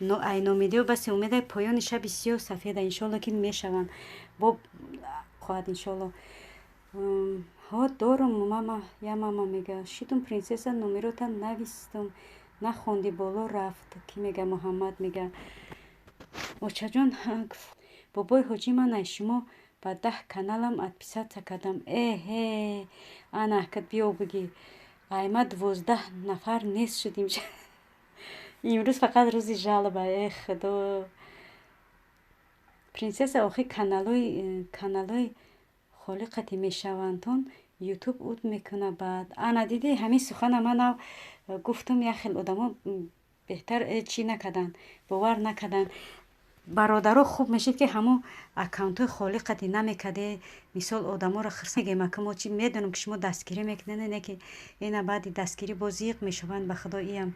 نامیدی و بس امیده پایان شب سیاه سفید انشالله که میشوند با خواهد انشالله ها دارم ماما یا ماما میگه شیدم پرنسسا نمروتا نویستم نخوندی بالا رفت کی میگه محمد میگه بچه جان بابای حاجی من شما با 10 کانالم ادپیسات کردم انا کد بیو بگی ایما 12 نفر نیست شدیم امروز فقط روزی جالبه خدا پرنسسا آخی کانالای خالقتی میشوندون یوتیوب اود میکنه بعد انا دیدی همین سخن من گفتم یا خیلی آدما بهتر چی نکردن باور نکردن برادرها خوب میشید که همون اکانت خالقتی نمیکده مثال آدما را خرس میگم که ما چی میدونم که شما دستگیری میکنن نه که اینا بعد دستگیری بازیق میشوند به خدا ایم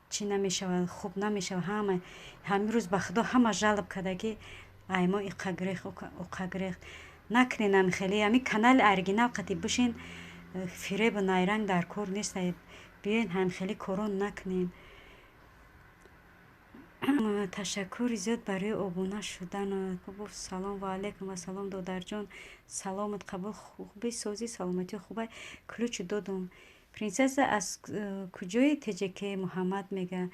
چی نمیشوند خوب نمیشوند همین روز به خدا همه جلب کرده که ایما اقاگریخ نکنین خیلی همین کانال ارگینال قطعی بشین فریب و نیرنگ در کار نیست بیاین هم خیلی کارون نکنین تشکر زیاد برای ابونه شدن سلام و علیکم و سلام دادر جان سلامت قبول خوبی سازی سلامتی خوبه کلوچ دادم پرنسسا از کجای تجکه محمد میگه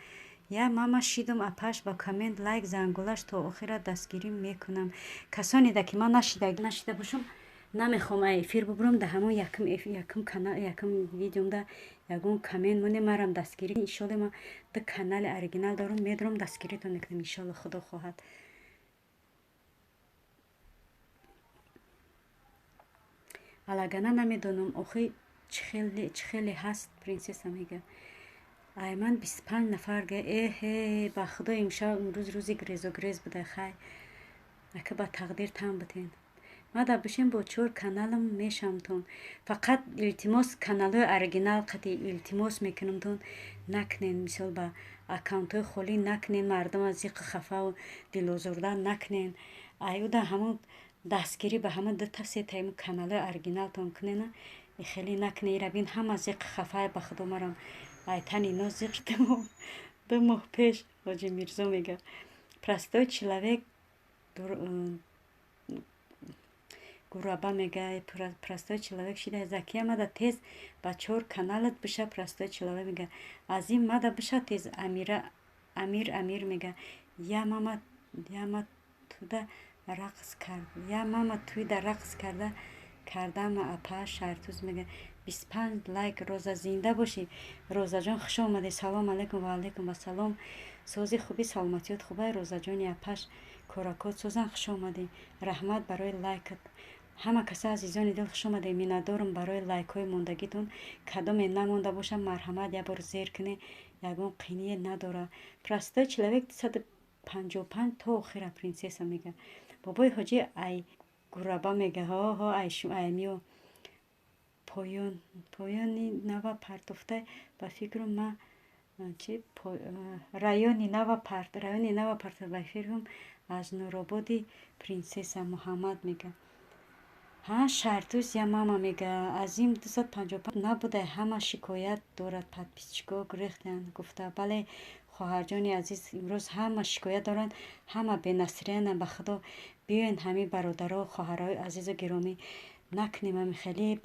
یا ماما شیدم اپاش با کامنت لایک زنگولش تا آخر دستگیری میکنم کسانی ده که من نشیده باشم نمیخوام افیر ببرم ده همون یکم کانال یکم ویدیوم ده یکم کامنت مونه مرم دستگیری انشالله ما ده کانال اورجینال دارم میدارم دستگیری تو نکنم انشالله خدا خواهد علاگانه نمیدونم آخه چه خیلی هست پرنسسا میگه ایمن 25 نفر گه با خدا امروز روزی گریز بوده خیر اگه با تقدیر تام بتین ما دا بشین با 4 کانالم میشم تون فقط التماس کانال اورجینال قطعی التماس میکنم تون نکنین مثال با اکانت خالی نکنین مردم از زیق خفه و دل آزردن نکنین ایو دا همون دستگیری به همه دو تا سه تایم کانال اورجینال تون کنین خیلی نکنین ربین هم از زیق خفه به خدا مرم تنی نازیق دو ماه پیش حاجی میرزا میگه پرستای چلوک گرابه میگه پرستای چلوک شده زکی مده تیز با 4 کانالت بشه پرستای چلوک میگه از این مده بشه تیز امیر میگه یا ماما تو ده رقص کرد یا ماما توی ده رقص کردم اپا شرطوز میگه 25 لایک روزا زنده باشی روزا جان خوش آمدی سلام علیکم و علیکم و سلام سوزی خوبی سلامتیت خوبه روزا جانی اپاش کوراکوت سوزن خوش آمدی رحمت برای لایکت همه کسا عزیزانی دل خوش آمدی میندارم برای لایک های موندگیتون کدام نمونده باشه مرحمت یا بار زیر کنی یگون قینی نداره پرسته چلوک 255 تا آخر پرنسسا میگه بابای حاجی ای گرابا میگه ها ایمیو پایانی نوا پرتفته با فکرم ما چی رایانی نوا پرت با فکرم از نورابادی پرنسسا محمد میگه ها شرطوس یا ماما میگه از این 255 نبوده همه شکایت دارد پدپیچگاه گریختن گفته بله خواهر جانی عزیز امروز همه شکایت دارن همه به نصریان به خدا بیاین همه برادرها خواهرای عزیز و گرامی نکنیم هم خیلی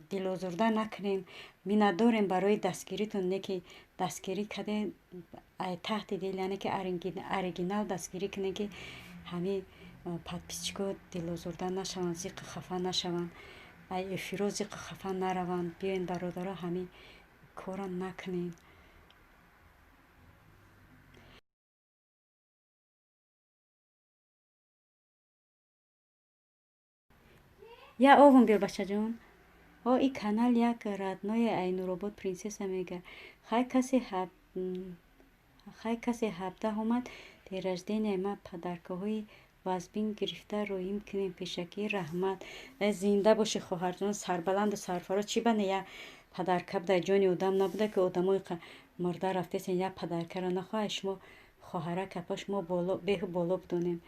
دل آزرده نکنیم می نداریم برای دستگیریتون نه که دستگیری کده تحت دل یعنی که اورجینال دستگیری کنه که همه подписчико дилозурда нашаванд, зиқи хафа нашаванд, ай эфиро зиқи хафа нараванд. Биёин бародаро ҳамин кора накунем. Я овум биёр бачаҷон. И канал як раднои Айнуробод принсесса мега. Хай касе 17 омад дер рождения ма падаркаҳои вазбин гирифта роим кунем. Пешакӣ раҳмат. Зинда боши хоҳарҷон, сарбаланду сарфароз. Чӣ бане я падарка буда, ҷони одам набуда ки одамои мурда рафтесен я падаркаро нахоҳай. Шумо хоҳарака па шумо беҳу боло будонем.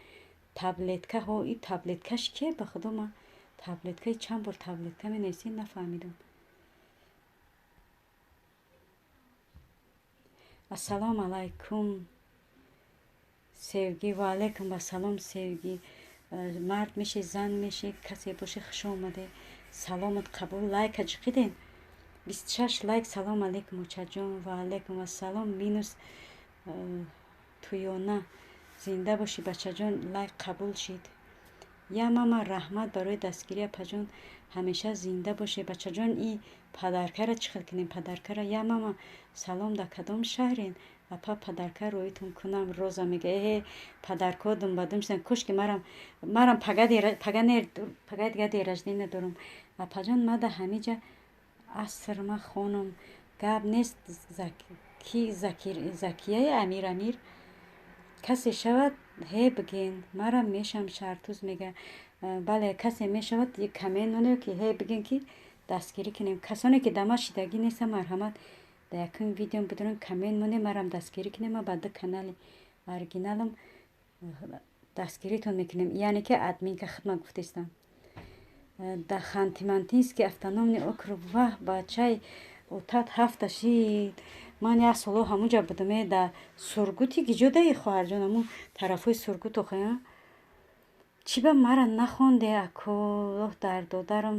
Таблетка и таблеткаш ке ба худо ма таблеткаи чанд бор таблетка менависӣ нафаҳмидам. Ассалому алайкум Севги. Ва алайкум ассалом Севги. Мард меши, зан меши, касе боши, хуш омаде. Саломат қабул. Лайка ҷиқидем 26 лайк. Салом алейкум учаҷон. Ва алайкум ассалом минус туёна. Зинда боши бачаҷон. Лайк қабул шид. Я мама раҳмат барои дастгирӣ апаҷон. ҳамеша зинда боше бачаҷон. И падаркара чӣ хел кунем? Падаркара я мама салом да кадом шаҳрен? Апа падарка роитон кунам. Роза мега падарко думбадум шудан. кушки марам пага дига дер рождения дорам. Апаҷон мада ҳамиҷа аср ма хонам. Гап нест ки закияи амир касе шавад бигин. Марам мешам шартуз мега. бале касе мешавад камен монё ки бигин ки дастгирӣ кунем. касоне ки дама шидагӣ неста марҳамат да якум видеом бидорен камен монем. Марам дастгирӣ кунем. Ма ба ду канали оригиналам дастгиритон мекунем. яъне ки админка хидма гуфтестам. да хантимантинский автономный округ. ваҳ бачаи отат ҳафта шид. ман як соло ҳамуҷа будаме да сургути гиҷодаи хоҳарҷон аму тарафҳои сургут охоя. чӣ ба мара нахонде ако лоҳ дар додарам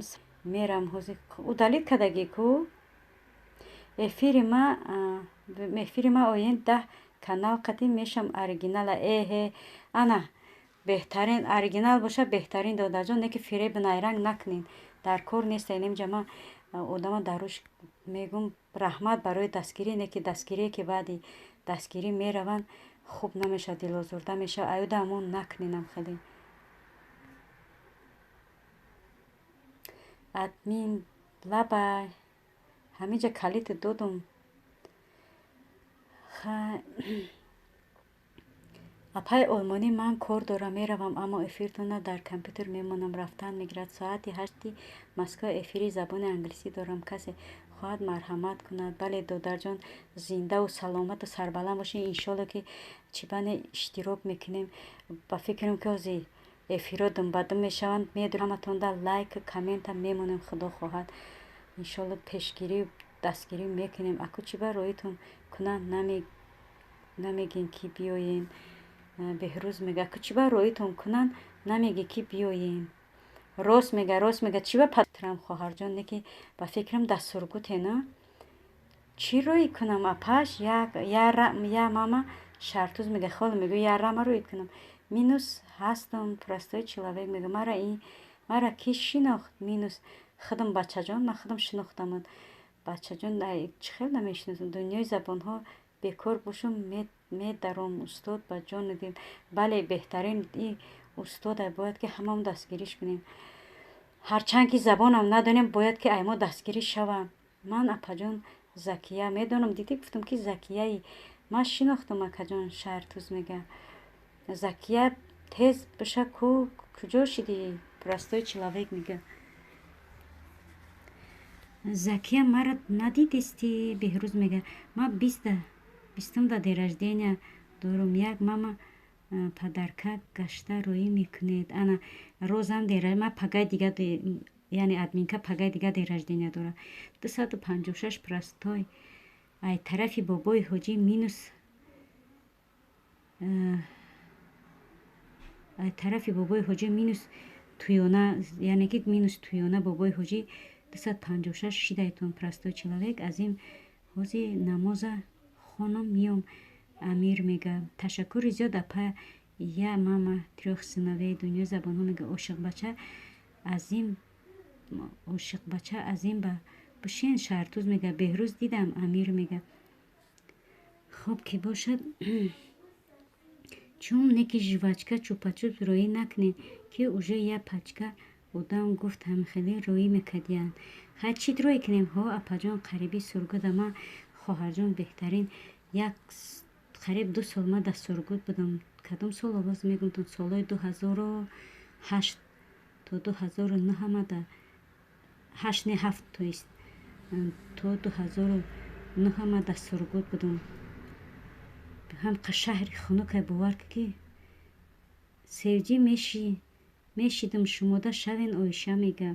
мерам ҳозир удалит кадаги ку эфири ма оин 10 канал қадим мешам оригинала. ана беҳтарин оригинал боша беҳтарин додарҷон. не ки фиребу найранг накунен. дар кор неста. немҷа ман одама даруш мегум раҳмат барои дастгирӣ. не ки дастгирие ки баъди дастгирӣ мераванд хуб намешавад, дилозурда мешавад. аюда амон накуненам хеле. админ лабай ҳамиҷа калиту додум. апай олмонӣ ман кор дорам меравам, аммо эфиртона дар компютер мемонам. рафтан мегирад. соати 8 Москва эфири забони англисӣ дорам. касе хоҳад марҳамат кунад. бале додарҷон зиндаву саломату сарбаланд бошед. иншолло ки чибане иштирок мекунем. ба фикрам ки ҳозир эфиро думбадум мешаванд. медонам ҳаматонда лайка коммента мемонем. худо хоҳад иншолло пешгирӣ дастгирӣ мекунем. аку чиба роитон кунанд намегин ки биёен. беҳрӯз мега аку чиба роитон кунанд намеги ки биёен. рост мега чиба патрам хоҳарҷон. не ки ба фикрам да сургутена. чӣ роӣ кунам апаш я мама шартуз мега хол мегӯ я рама роӣ кунам. минус ҳастам простой человек мега. мара ки шинохт минус худам бачаҷон. ман худам шинохтамад бачаҷон. чӣ хел намешиносам. дунёи забонҳо бекор бошум медаром устод ба ҷони дил. бале беҳтарин и устода бояд ки ҳамаон дастгириш кунем. ҳарчанд ки забонам надонем бояд ки аймо дастгирӣ шавам. ман апаҷон закия медонам. дидӣ гуфтам ки закияи ман шинохтам акаҷон шартуз мега. закия тез боша куҷо шидӣ простой человек мега. закия мара надидисти. беҳрӯз мега. ма 20 ден рождения дорум. як мама падарка гашта роӣ мекунед. ана розам ма пагай дига яъне админка пагай дига ден рождения дора. 256 простой. ай тарафи бобои ҳоҷӣ минус тарафи бобои ҳоҷӣ минус туёна. яъне ки минус туёна бобои ҳоҷӣ 256 шидайтон простой человек. аз ин ҳозир намоза хонам миём. амир мега. ташаккури зиёд апа я мама трёх сыновей дунё забонҳо мега ошиқ бача азим ба бушен шаҳртуз мега беҳрӯз дидам амир мега хуб ки бошад чум неки жвачка чупачуп роӣ накунед ки уже я пачка одам гуфт ҳамихеле роӣ мекардиян хай чит роӣ кунем ҳо апаҷон қариби сургуда ма хоҳарҷон беҳтарин як қариб 2 сол ма дар сургуд будам кадом сол овоз мегунтон солҳои 2008 то 2009 ма дар 8 не 7 тоист то 2009 ма дар сургуд будам ҳамқа шаҳри хунуке бовар ки севҷӣ мешидам шумода шавен оиша мега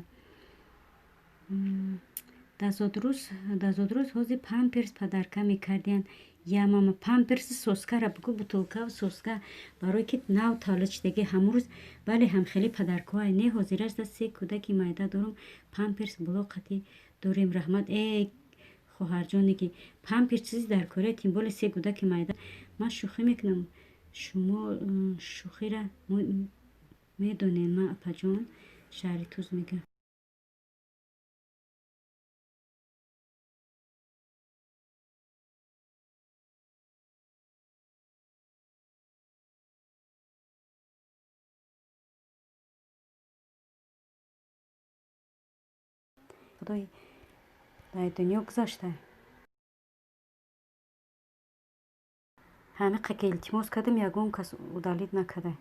дазодрӯз ҳози памперс падарка мекардиян я мама памперси соскара бигӯ бутулкав соска барое ки нав тавлид шудаги ҳамрӯз бале ҳамхеле падаркаҳое не ҳозир аст се кӯдаки майда дорум памперс булоқати дорем раҳмат хоҳарҷоне ки памперс чизи даркория тим боле се кӯдаки майда ман шӯхӣ мекунам шумо шӯхира медонед ма апаҷон шаҳри туз мега худои дар дунё гузашта ҳамиқа ки илтимос кардам ягон кас удалид накарда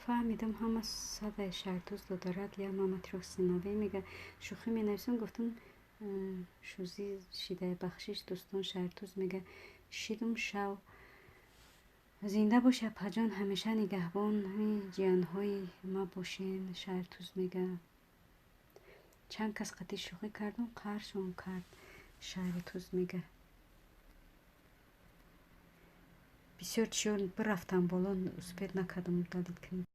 фаҳмидам ҳама садаи шаҳртуз додарак я мама трёх сыновей мега шӯхӣ менависам гуфтам шӯзӣ шидаи бахшиш дӯстон шаҳртуз мега шидум шав зинда боши апаҷон ҳамеша нигаҳбони ҷиянҳои ма бошен шаҳртуз мега чанд кас қадди шӯхӣ кардум қаршон кард шаҳри туз мега бисёр чиёр бирафтам боло успед накардам далид кунам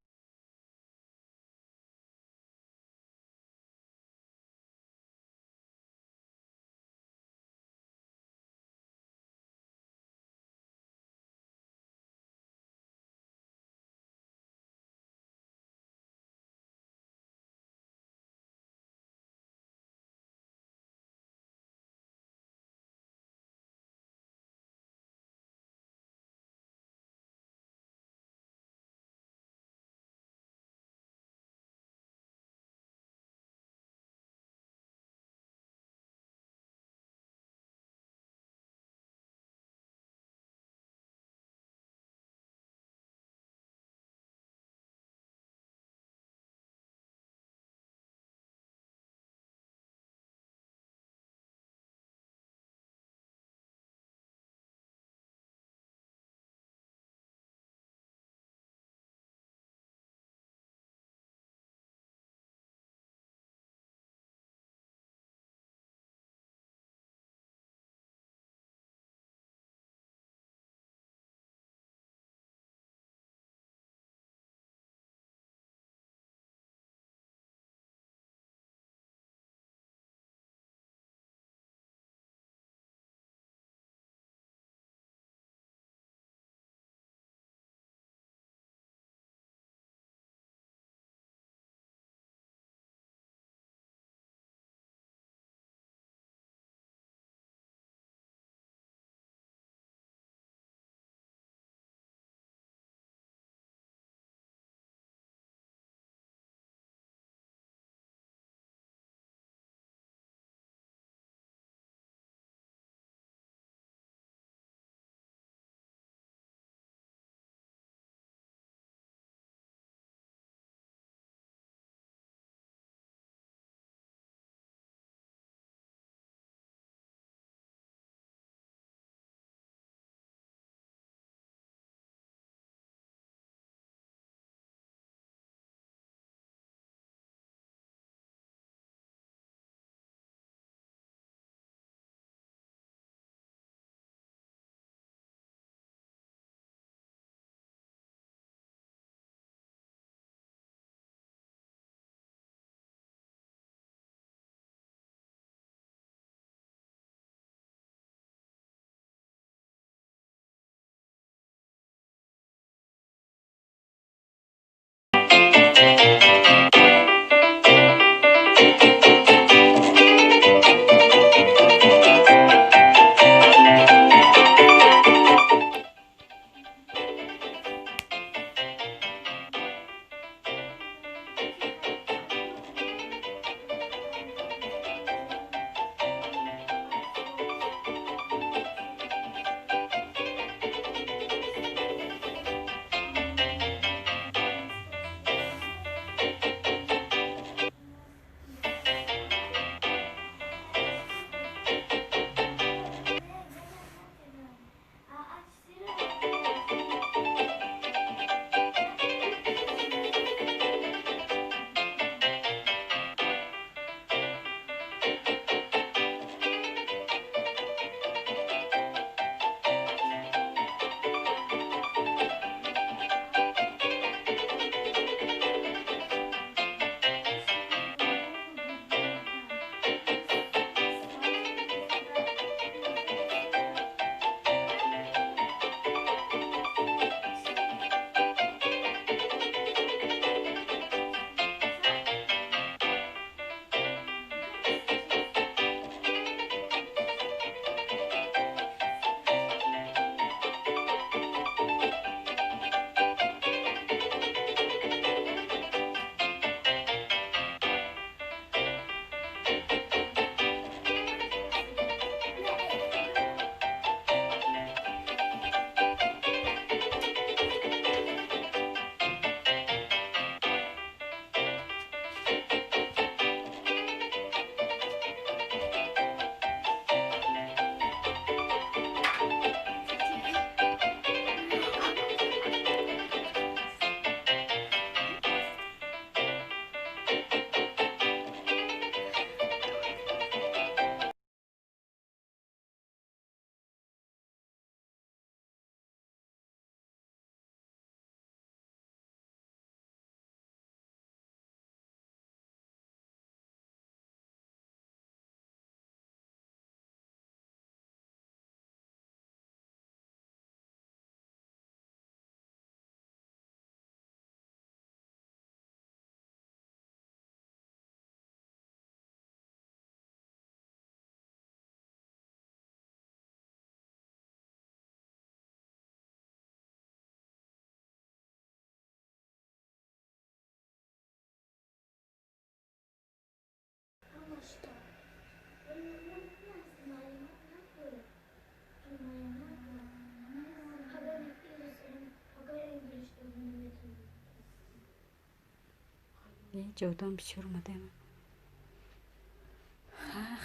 جودام بسیار اومده.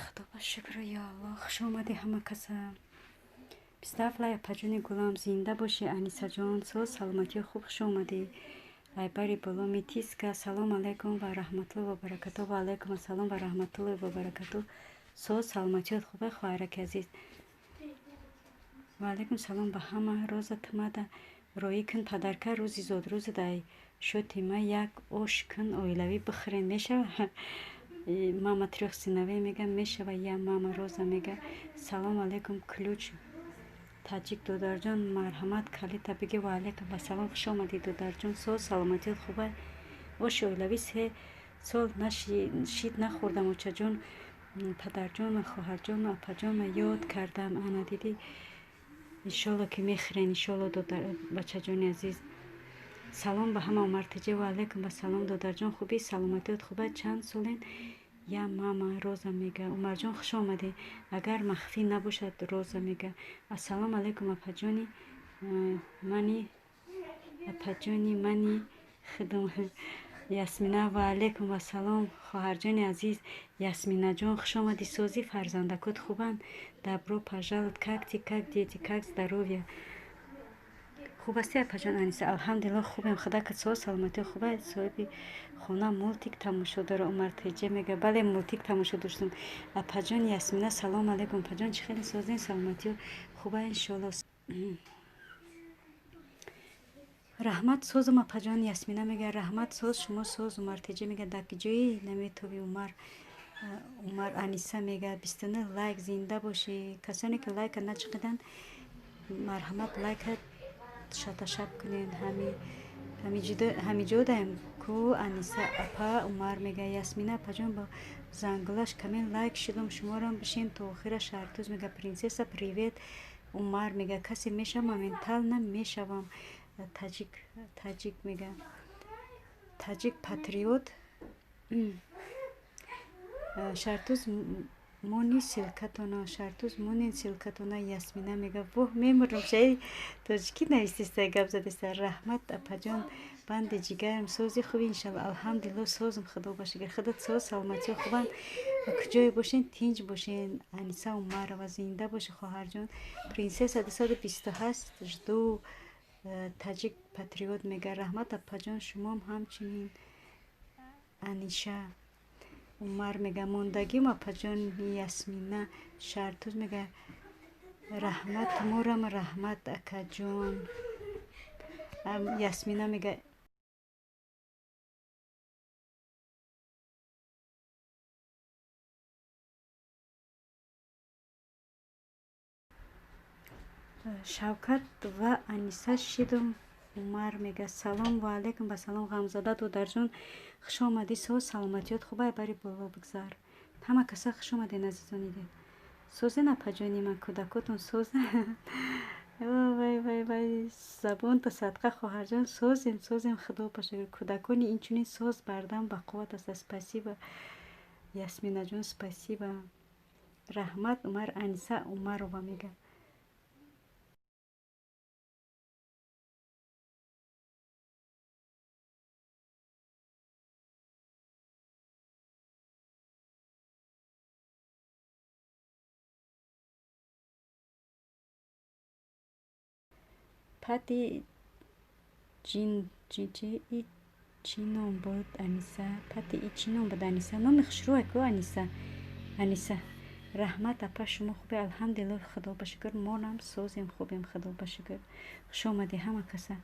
خدا با شکر یا الله. خوش آمدی همه کسا. 27 لای پجون گلام زنده باشی انیسا جان. سلامتی خوب. خوش آمدی. ای باری بالا میتیسکا. سلام علیکم و رحمت الله و برکاته. و علیکم السلام و رحمت الله و برکاته. سلامتی خوبه خواهرک عزیز. و علیکم سلام به همه. روزت مده روی کن پدرکه روزی زود روز دای شد ما یک اوش کن اویلوی بخرین میشه. ماما تریخ سینوی میگه میشه و یا ماما روزا میگه سلام علیکم کلوچ تاجیک دودار جان مرحمت کلی تا بگی و علیکم و سلام. خوش آمدی دودار جان. سلامتی خوبه. اوش اویلوی سه سال نشید نخوردم. اوچه جان پدر جان خواهر جان اپا جان یاد کردم. انا دیدی انشالله که میخرین. انشالله دودار بچه جان عزیز. سلام به همه مرتجه و علیکم و سلام دودر جان. خوبی؟ سلامتیت خوبه؟ چند سالین؟ یا ماما روزا میگه. عمر جان خوش آمدی. اگر مخفی نباشد روزا میگه. السلام علیکم اپا جانی منی. اپا جانی منی خدم یاسمینا. و علیکم و سلام خواهر جان عزیز یاسمینا جان. خوش آمدی. سوزی فرزندکت خوبن؟ добро пожаловать. как ты, как дети, как здоровье? خوب هستی اپا جان انیسه؟ الحمدلله خوبیم. خدا که سلامتی خوبه. صاحبی خونه مولتیک تماشا داره. عمر تیجه میگه بله مولتیک تماشا داشتم. اپا جان یاسمینا سلام علیکم. اپا جان چه خیلی سازین سلامتی خوبه انشالله. رحمت سازم اپا جان. یاسمینا میگه رحمت ساز شما ساز. عمر تیجه میگه دک جویی نمیتوی. عمر انیسه میگه 29 لایک زنده باشی. کسانی که لایک نچقیدن مرحمت لایک شب کنین. همینجا دایم کو انیسه اپا عمر میگه یاسمینا اپا جان با زنگلش کمین لایک شدم شما را بشین تا آخر شرطوز میگه پرنسسا پریویت. عمر میگه کسی میشه مومنتال نمیشوم. تاجیک میگه تاجیک پاتریوت شرطوز مونی سیلکتونا. شرطوز مونی سیلکتونا. یاسمینا میگه واه میمرم. شایی تاجیکی نویسیسته گپ زدیسته. رحمت اپا جان بند جیگرم سوزی خوبی انشالله. الحمدلله سوزم خدا باشه. خودت سوز سلامتی خوبن کجای باشین تینج باشین. انیسه عمر و زنده باشه خواهر جان. پرنسس 228 جدو تاجیک پاتریوت میگه. رحمت اپا جان شما همچنین. انیشه عمر میگه موندگی ما اپا جان. یاسمینا شرطوز میگه رحمت مورم. رحمت اکا جان. یاسمینا میگه شوکت و انیسه شیدم. عمر میگه سلام و علیکم و سلام غمزده دودر جان. خوش آمدی. سلامتیت خوبه بری بالا بگذار. همه کسا خوش آمدین عزیزانی دید. سوزین اپا جانی من کودکاتون سوزین. وای وای وای زبون تا صدقه خواهر جان. سوزیم خدا باشه. کودکانی اینچونین سوز بردم به قوت است. سپاسیبا یاسمینا جان سپاسیبا. رحمت عمر انیسه عمر رو میگه. پتی چی چی نام بود انیسه؟ پتی چی نام بود انیسه؟ نام خشروه کو انیسه. رحمت اپا شما خوبه؟ الحمدلله خدا بشکر. ما هم سوزیم خوبیم خدا بشکر. خوش آمدی همه کسا.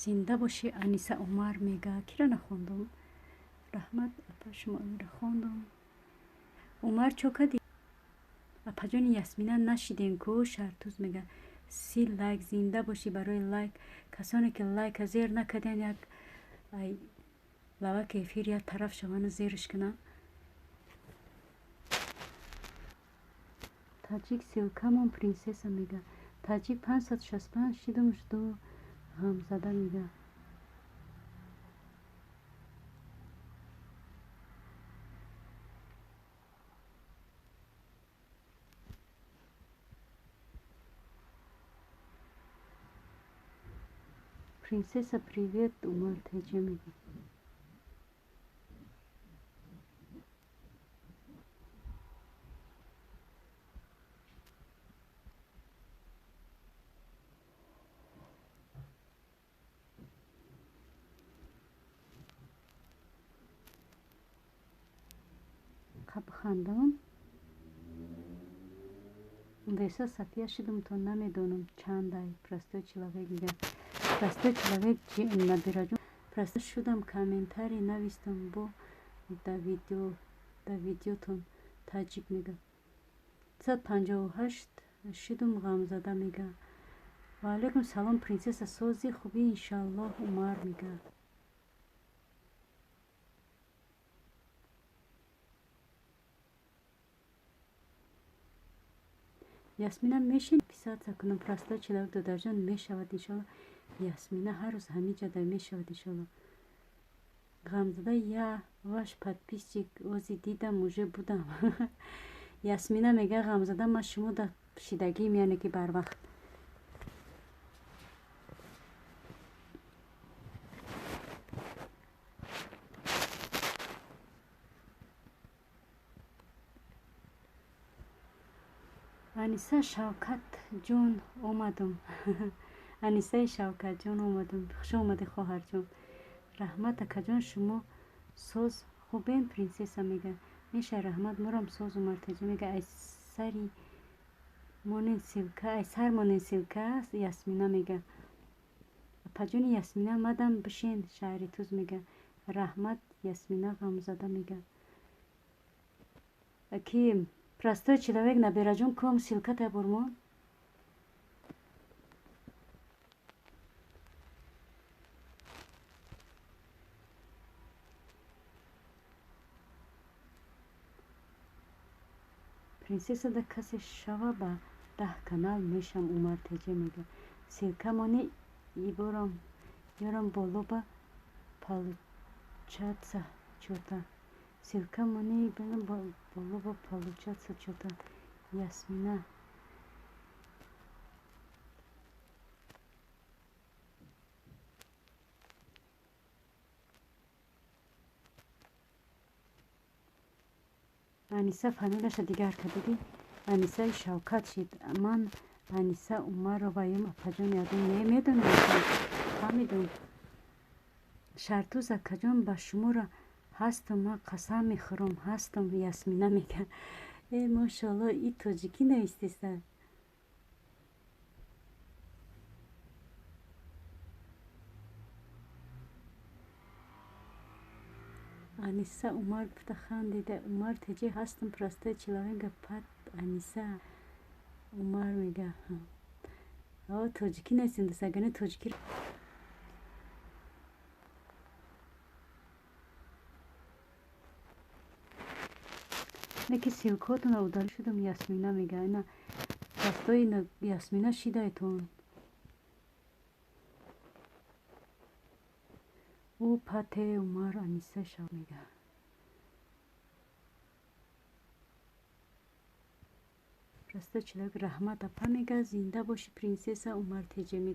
زنده باشی انیسه عمر میگه کی را نخوندم رحمت اپا شما را خوندم عمر چوکدی اپا جان یاسمینا نشیدین کو شرطوز میگه سی لایک زنده باشی برای لایک کسانی که لایک زیر نکردن یک ای لواک افیر یک طرف شوانه زیرش کنن تاجیک سیلکامون پرنسسا میگه تاجیک 565 شیدمش دو غم زده میگه پرنسسا پریویت عمر تجه میگه خب خواندم ویسا صفیه شدم تا نمیدونم چند ای پرستو چلاویک میگه پرستو چلاویک نبیراجون پرستو شدم کامنتاری نویستم با در ویدیوتون تاجیک میگه 158 شدم غم زده میگه و علیکم سلام پرنسسا سوزی خوبی انشالله عمر میگه یاسمینا میشه پیسات کنم پرستا چلاویک دو درجان میشود انشالله یاسمینا هر روز همین جا در میشود انشالله غم زده یا واش подписчик اوزی دیدم موجه بودم یاسمینا میگه غم زده ما شما در شیدگی میانه که بر وقت انیسه شوکت جون اومدم انیسه شوکت جون اومدم خوش اومدی خواهر جون رحمت کجان شما سوز خوبین پرنسسا میگه میشه رحمت مرام سوز و مرتجه میگه ای سری مونین سیلکه ای سر مونین سیلکه یاسمینا میگه پجون یاسمینا مدام بشین شعری توز میگه رحمت یاسمینا غم زده میگه کی простой человек набережем ком силката бурмон принцесса да касе шава ба 10 канал мешам умар теҷа мега силкамони иборам ёрам боло ба получатса чота силкамони иборам боло ба получатса чота ясмина аниса фамилияша дигар кадиди анисаи шавкат шид ман аниса умарро ваюм акаҷон ядом медонам ҳамидон шартуз акаҷон ба шуморо ҳастам ман қасам мехӯрам ҳастам ясмина мега мошалло и тоҷикӣ навистеста аниса умар гуфта хандида умар теҷи ҳастам простой человека пат аниса умар мега тоҷикӣ навистеста агане тоҷикӣ неки силкотона удали шудам ясмина мега ина простой ясмина шидайтон او پته عمر انیسه شو میگه راسته چلاک رحمت اپا میگه زنده باشی پرنسسا عمر تیجه میگه